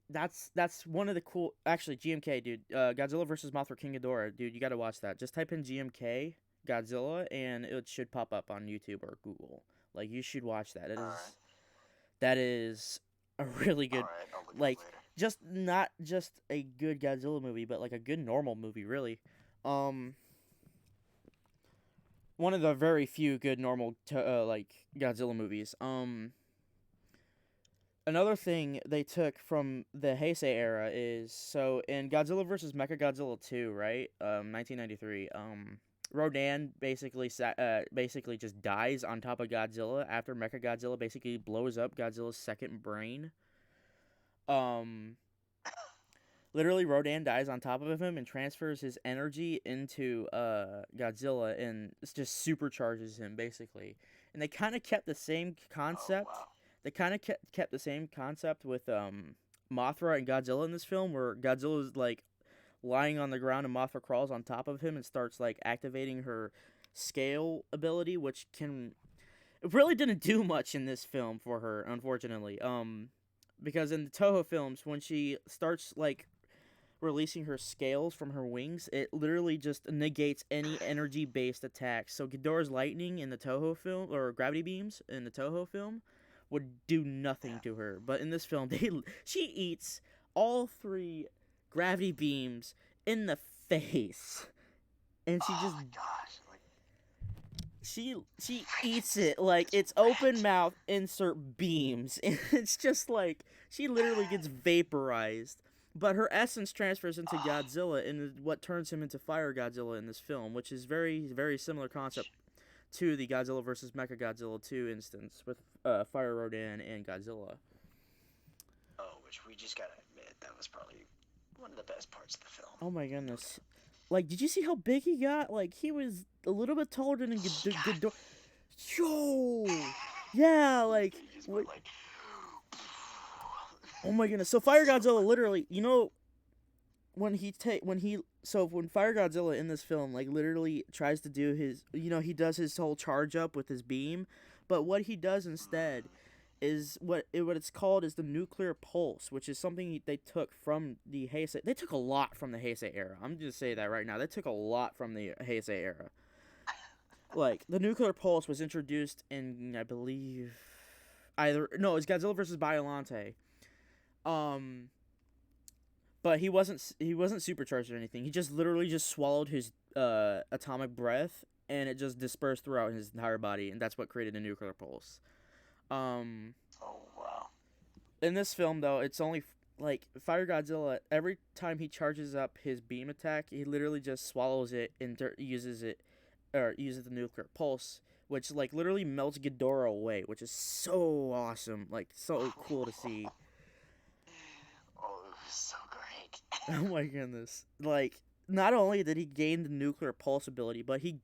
that's one of the cool. Actually, GMK, dude, Godzilla versus Mothra King Ghidorah, dude, you got to watch that. Just type in GMK Godzilla, and it should pop up on YouTube or Google. Like you should watch that. All right, That is a really all good, right. I'll look it up like later. just not just a good Godzilla movie, but like a good normal movie, really. Um, one of the very few good normal like Godzilla movies. Another thing they took from the Heisei era is so in Godzilla versus Mechagodzilla 2, right? 1993. Rodan basically just dies on top of Godzilla after Mechagodzilla basically blows up Godzilla's second brain. Um, Literally Rodan dies on top of him and transfers his energy into Godzilla and just supercharges him basically. And they kind of kept the same Oh concept. wow. They kind of kept the same concept with Mothra and Godzilla in this film, where Godzilla is like lying on the ground and Mothra crawls on top of him and starts like activating her scale ability, which can it really didn't do much in this film for her, unfortunately. Because in the Toho films, when she starts like releasing her scales from her wings, it literally just negates any energy based attacks. So Ghidorah's lightning in the Toho film, or gravity beams in the Toho film, would do nothing Yeah. to her. But in this film, she eats all three gravity beams in the face, and she Oh just my gosh. Like, she eats it like This it's open rat. mouth insert beams, and it's just like she literally gets vaporized. But her essence transfers into Oh, Godzilla, and what turns him into Fire Godzilla in this film, which is very similar concept which, to the Godzilla versus Mechagodzilla 2 instance with Fire Rodan and Godzilla. which we just gotta admit that was probably one of the best parts of the film, Oh my no goodness. doubt. Like, did you see how big he got? Like, he was a little bit taller than a He got. Ghidorah. Yo! Yeah, He just like, went like. oh my goodness. So Fire So Godzilla literally, when Fire Godzilla in this film like literally tries to do his, he does his whole charge up with his beam, but what he does instead mm, is what it's called is the nuclear pulse, which is something they took from the Heisei. They took a lot from the Heisei era. I'm just say that right now. They took a lot from the Heisei era. Like the nuclear pulse was introduced in, I believe, either no, it's Godzilla versus Biollante. Um, but he wasn't supercharged or anything. He just literally just swallowed his atomic breath, and it just dispersed throughout his entire body, and that's what created a nuclear pulse. Um, oh wow. in this film though, it's only like Fire Godzilla. Every time he charges up his beam attack, he literally just swallows it and uses it, or uses the nuclear pulse, which like literally melts Ghidorah away, which is so awesome, like so cool to see. Oh, it was so great. Oh my goodness! Like, not only did he gain the nuclear pulse ability, but he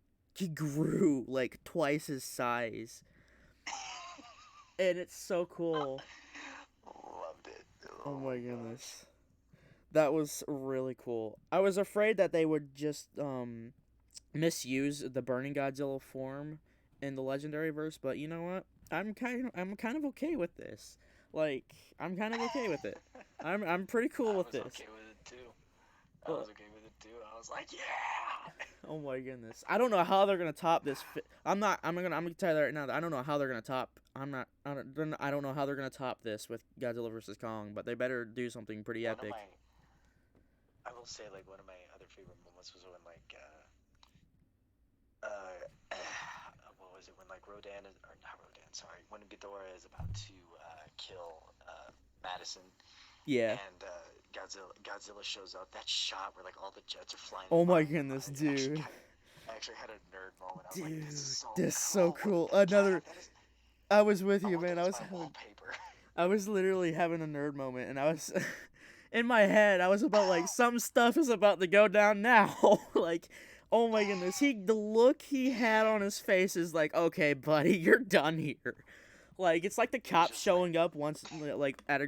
grew like twice his size, and it's so cool. Loved it. Oh Oh my my gosh. goodness. That was really cool. I was afraid that they would just misuse the Burning Godzilla form in the legendary verse, but you know what? I'm kind of okay with this. Like, I'm kind of okay with it. I'm pretty cool I with was this. okay with it too. I Uh, was okay with it too. I was like, yeah. oh my goodness. I don't know how they're gonna top this. I'm gonna tell you that right now. That I don't know how they're gonna top. I'm not. I don't know how they're gonna top this with Godzilla versus Kong, but they better do something pretty One of epic. my, I will say, like one of my other favorite moments was when what was it? When like Rodan is, or not Rodan, sorry, when Ghidorah is about to kill Madison, Yeah. and Godzilla shows up. That shot where like all the jets are flying Oh by. my goodness, dude. I actually had a nerd moment. I was like, Dude, this is so this is so cool. Look cool. at that cat. Another. That is. I was with I you, want man. that as my wallpaper. I was literally having a nerd moment, and I was in my head. I was about like some stuff is about to go down now. Like, oh my goodness, the look he had on his face is like, okay, buddy, you're done here. Like, it's like the He was cops just like, showing up once, like at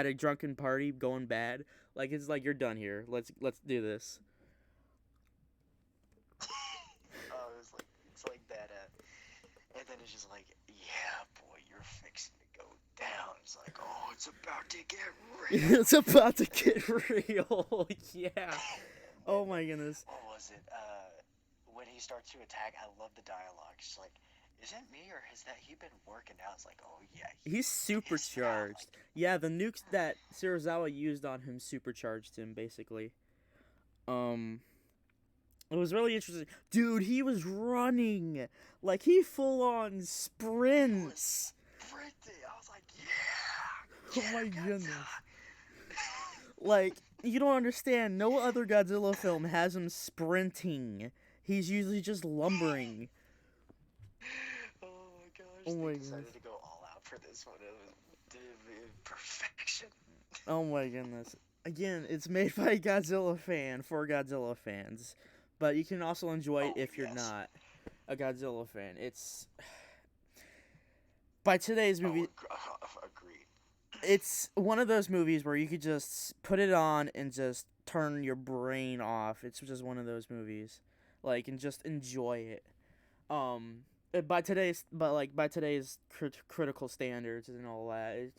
a drunken party going bad. Like, it's like you're done here. Let's do this. oh, it's like that. And then it's just like, yeah, boy, you're fixing to go down. It's like, oh, it's about to get real. It's about to get real. Yeah. And Oh my goodness. what was it? When he starts to attack, I love the dialogue. It's like, is it me or has that he been working out? It's like, oh yeah, He's he's pissed now. supercharged. Like, Yeah, the nukes that Serizawa used on him supercharged him basically. Um it was really interesting. Dude, he was running. Like he full on he was sprints. sprinting. I was like, yeah, Oh get my him, goodness. Godzilla. Like you don't understand. No other Godzilla film has him sprinting. He's usually just lumbering. Oh my gosh, Oh they my decided goodness. to go all out for this one. It was perfection. Oh my goodness. Again, it's made by a Godzilla fan for Godzilla fans, but you can also enjoy it Oh if you're yes. not a Godzilla fan. It's by today's Oh, movie. agreed. It's one of those movies where you could just put it on and just turn your brain off. It's just one of those movies, like, and just enjoy it. By today's critical standards and all that,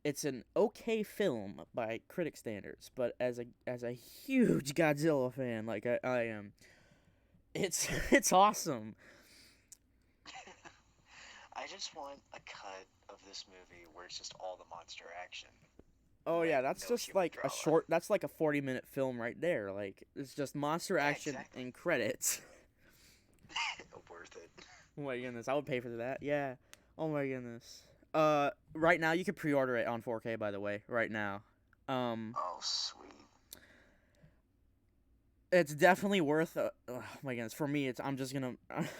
it's an okay film by critic standards, but as a huge Godzilla fan like I am, it's it's awesome. I just want a cut of this movie where it's just all the monster action Oh with yeah, that's no just human like a drama. short. That's like a 40-minute film right there. Like it's just monster Yeah, action exactly. and credits. worth it. Oh my goodness, I would pay for that. Yeah. Oh my goodness. Right now you can pre-order it on 4K. By the way, right now. Um, Oh, sweet. it's definitely worth. Oh my goodness, for me, I'm just gonna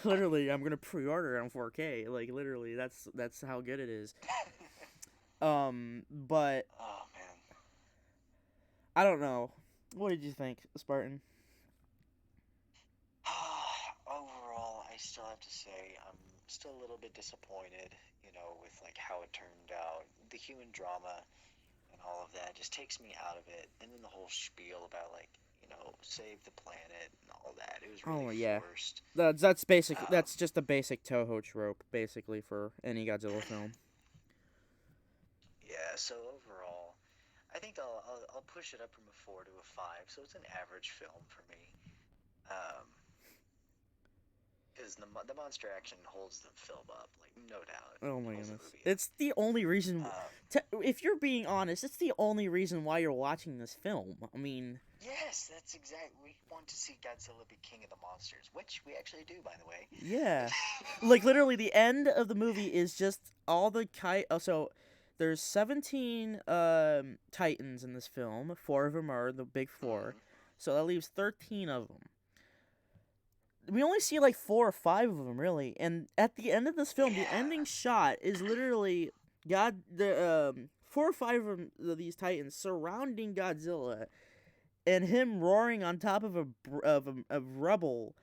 literally I'm gonna pre-order it on 4K. Like literally, that's how good it is. But Oh man. I don't know. What did you think, Spartan? Overall, I still have to say I'm still a little bit disappointed, with like how it turned out. The human drama and all of that just takes me out of it. And then the whole spiel about like, save the planet and all that. It was really Oh yeah, forced. that's basic. Um, That's just a basic Toho trope, basically, for any Godzilla film. yeah, so overall, I think I'll push it up from a 4 to a 5, so it's an average film for me. Um, because the monster action holds the film up, like no doubt, Oh my holds the goodness, movie up. it's the only reason. Um, If you're being honest, it's the only reason why you're watching this film. I mean, yes, that's exactly. We want to see Godzilla be king of the monsters, which we actually do, by the way. yeah, like literally, the end of the movie is just all the kite. Oh, so there's 17 titans in this film. Four of them are the big four, Mm, so that leaves 13 of them. We only see like 4 or 5 of them really, and at the end of this film, the yeah, ending shot is literally the 4 or 5 of these titans surrounding Godzilla, and him roaring on top of of rubble,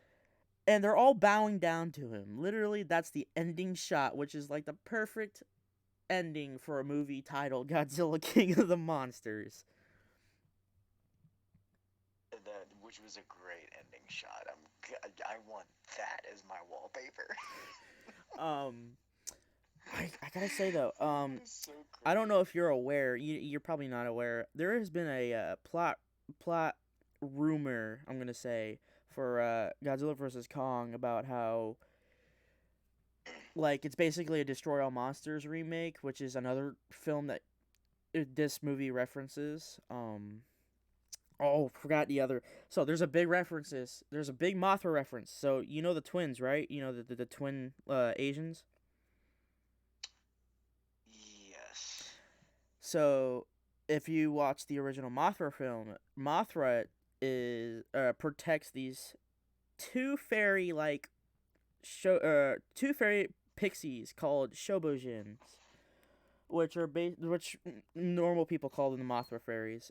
and they're all bowing down to him. Literally, that's the ending shot, which is like the perfect ending for a movie titled Godzilla King of the Monsters. which was a great ending shot. I want that as my wallpaper. Um, I gotta say though, That is so I don't great. know if you're aware. You're probably not aware. There has been a plot rumor. I'm gonna say for Godzilla versus Kong about how like it's basically a Destroy All Monsters remake, which is another film that this movie references. Oh, forgot the other. So there's a big references. There's a big Mothra reference. So you know the twins, right? You know the twin Asians. Yes. So if you watch the original Mothra film, Mothra is protects these two fairy like two fairy pixies called Shobojins, which normal people call them the Mothra fairies.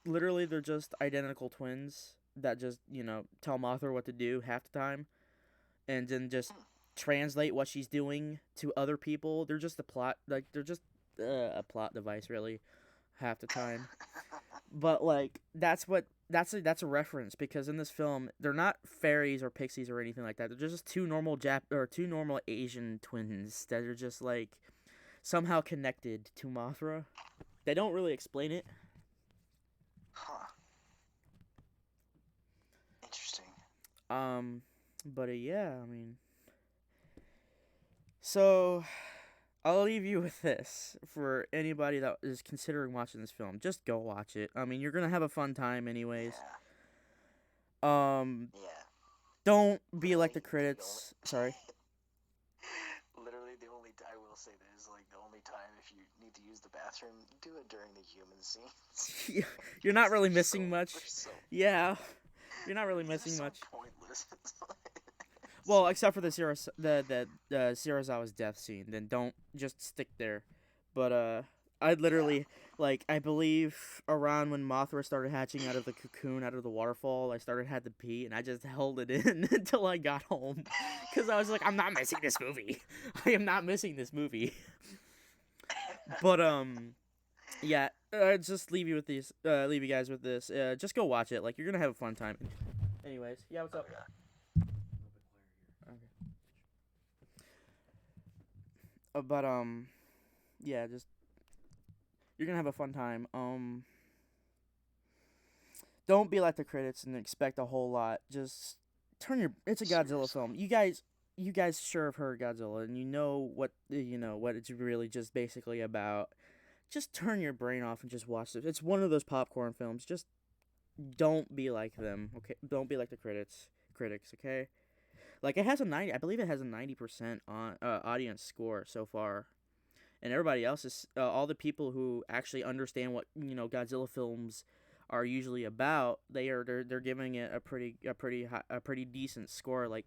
Literally they're just identical twins that just tell Mothra what to do half the time, and then just Hmm. translate what she's doing to other people. They're just a plot like they're just a plot device really half the time. But like that's a reference because in this film they're not fairies or pixies or anything like that. They're just two normal Asian twins that are just like somehow connected to Mothra. They don't really explain it. Huh. Interesting. But yeah, I mean, so I'll leave you with this for anybody that is considering watching this film. Just go watch it. I mean, you're gonna have a fun time anyways. Yeah. Um, Yeah. don't be like the Literally the only. critics. Sorry. Literally the only. I will say this, like the only time if you need to use the bathroom, do it during the human scenes. You're not Because really missing they're much. so Yeah, you're not really they're missing so much. pointless. It's Well, so except for funny. the Serizawa's death scene. Then don't just stick there. But I Yeah. literally like I believe around when Mothra started hatching out of the cocoon out of the waterfall, I started had to pee and I just held it in until I got home because I was like, I'm not missing this movie. I am not missing this movie. But yeah, just leave you with these. Leave you guys with this. Just go watch it. Like you're gonna have a fun time. Anyways, yeah. What's Oh up? yeah. Okay. But yeah, just you're gonna have a fun time. Don't be like the critics and expect a whole lot. Just turn your. It's a Godzilla Seriously. film. You guys sure have heard Godzilla, and you know what it's really just basically about. Just turn your brain off and just watch it. It's one of those popcorn films. Just don't be like them. Okay, don't be like the critics. Okay. Like it has a 90, I believe it has a 90% on audience score so far. And everybody else is all the people who actually understand what, Godzilla films are usually about. They're giving it a pretty decent score. Like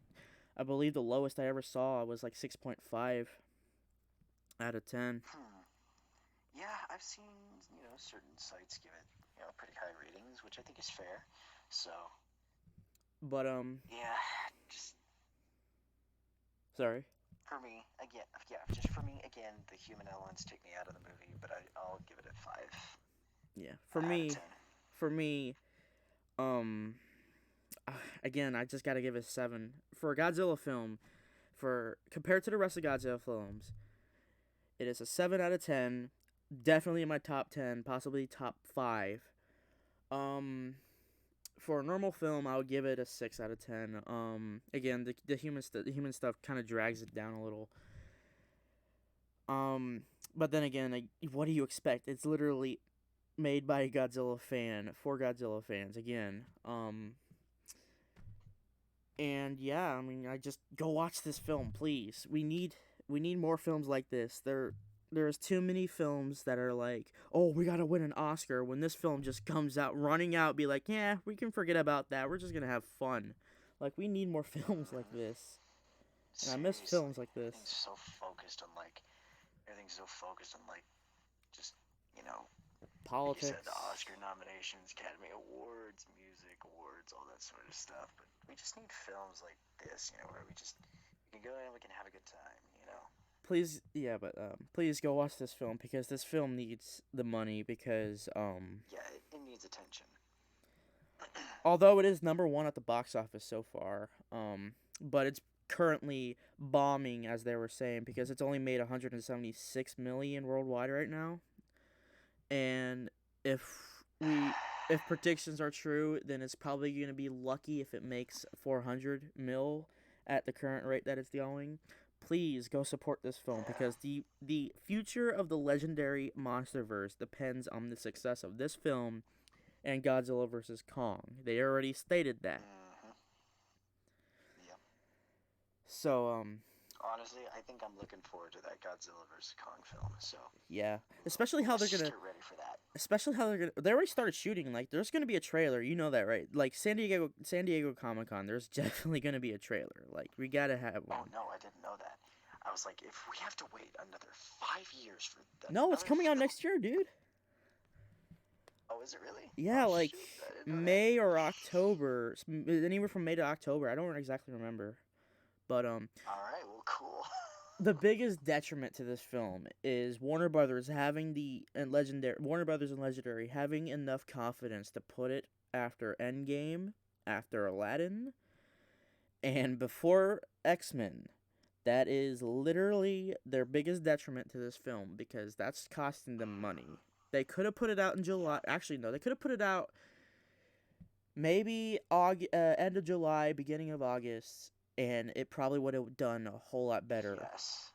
I believe the lowest I ever saw was like 6.5 out of 10. Hmm. Yeah, I've seen, certain sites give it, pretty high ratings, which I think is fair. So, But yeah, just sorry. for me, again, yeah, just for me, again, the human elements take me out of the movie, but I'll give it a 5 Yeah. out of 10. For me, um again, I just got to give it a 7. For a Godzilla film, for compared to the rest of Godzilla films, it is a 7 out of 10. Definitely in my top 10, possibly top 5. Um, for a normal film, I would give it a 6 out of 10. Again, the human stuff kind of drags it down a little. But then again, like, what do you expect? It's literally made by a Godzilla fan for Godzilla fans. Again, and yeah, I mean, I just go watch this film, please. We need more films like this. There's too many films that are like, oh, we gotta win an Oscar. When this film just comes out, running out, be like, yeah, we can forget about that. We're just gonna have fun. Like we need more films like Mm, this, and I miss seriously, films like this. everything's so focused on like, just, you know, like you said, the Politics. Oscar nominations, Academy Awards, music awards, all that sort of stuff. But we just need films like this, where we can go in and we can have a good time. Please, yeah, but please go watch this film because this film needs the money because Yeah, it needs attention. although it is number one at the box office so far, but it's currently bombing as they were saying because it's only made 176 million worldwide right now. And if we if predictions are true, then it's probably going to be lucky if it makes 400 mil at the current rate that it's going. Please go support this film Yeah. because the future of the legendary MonsterVerse depends on the success of this film and Godzilla vs Kong. They already stated that. Mm-hmm. Yep. So Honestly, I think I'm looking forward to that Godzilla vs Kong film. So yeah, especially how they're let's going to get ready for that. they already started shooting. Like there's gonna be a trailer, you know that, right? Like San Diego Comic Con, there's definitely gonna be a trailer. Like we gotta have Oh one. no, I didn't know that. I was like, if we have to wait another 5 years for No, it's another coming out film. next year, dude. Oh, is it really? Yeah, Oh like shoot, I didn't know that. May or October, anywhere from May to October. I don't exactly remember, but All right, well, cool. the biggest detriment to this film is Warner Brothers having Warner Brothers and Legendary having enough confidence to put it after Endgame, after Aladdin, and before X-Men. That is literally their biggest detriment to this film because that's costing them money. They could have put it out in July. Yeah. Actually, no, they could have put it out maybe end of July, beginning of August, and it probably would have done a whole lot better Yes.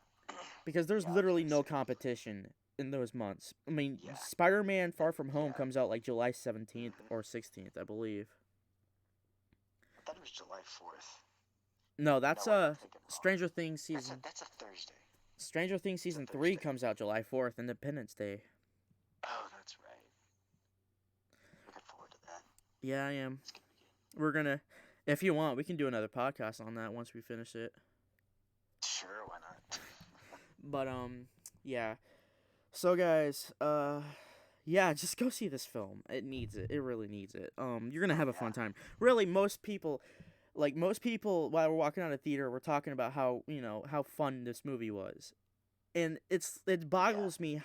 because there's Yeah, I was literally gonna no say. competition in those months. I mean, Yeah. Spider-Man Far From Home Yeah. comes out like July 17th Hmm. or 16th, I believe. I thought it was July 4th. No, No, that's wait, I'm thinking wrong. Stranger Things season That's a Thursday. Stranger Things It's a season 3 Thursday. comes out July 4th, Independence Day. Oh, that's right. Looking forward to that. Yeah, I am. It's gonna be good. We're gonna, if you want, we can do another podcast on that once we finish it. Sure, why not? But yeah. So guys, yeah, just go see this film. It needs it. It really needs it. You're gonna have a Yeah. fun time. Really, most people, while we're walking out of theater, we're talking about how fun this movie was, and it Yeah. boggles me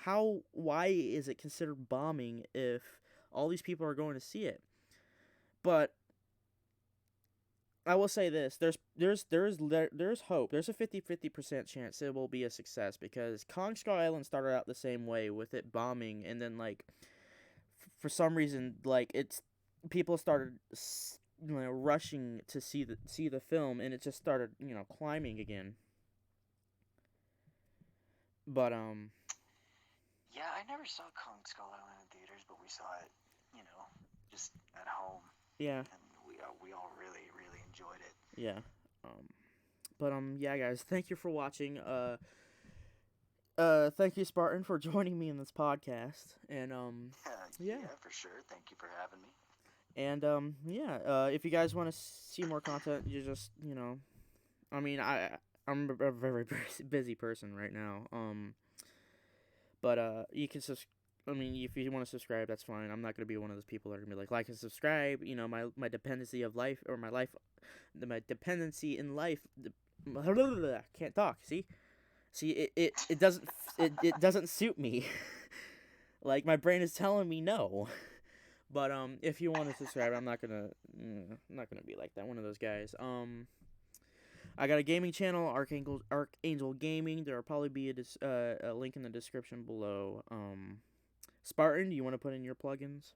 why is it considered bombing if all these people are going to see it? But I will say this: there's hope. There's a 50% chance it will be a success because Kong Skull Island started out the same way with it bombing, and then like for some reason like it's people started rushing to see the film, and it just started climbing again. But Yeah, I never saw Kong Skull Island in theaters, but we saw it, just at home, yeah, and we all really really enjoyed it. yeah. Um, But yeah, guys, thank you for watching. Thank you, Spartan, for joining me in this podcast. And yeah, Yeah, for sure. Thank you for having me. and yeah. If you guys want to see more content, you just I mean, I'm a very busy person right now. But you can I mean, if you want to subscribe, that's fine. I'm not gonna be one of those people that are gonna be like and subscribe. You know, my dependency of life or my life, my dependency in life. Can't talk. See, it doesn't it doesn't suit me. Like my brain is telling me no. But if you want to subscribe, I'm not gonna be like that. One of those guys. I got a gaming channel, Archangel Gaming. There'll probably be a link in the description below. Spartan, do you want to put in your plugins?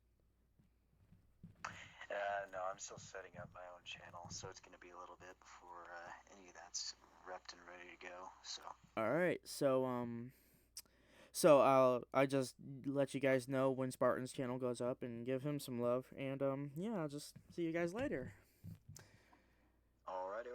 No, I'm still setting up my own channel, so it's gonna be a little bit before any of that's repped and ready to go. So. All right, so I just let you guys know when Spartan's channel goes up and give him some love, and yeah, I'll just see you guys later. Alrighty.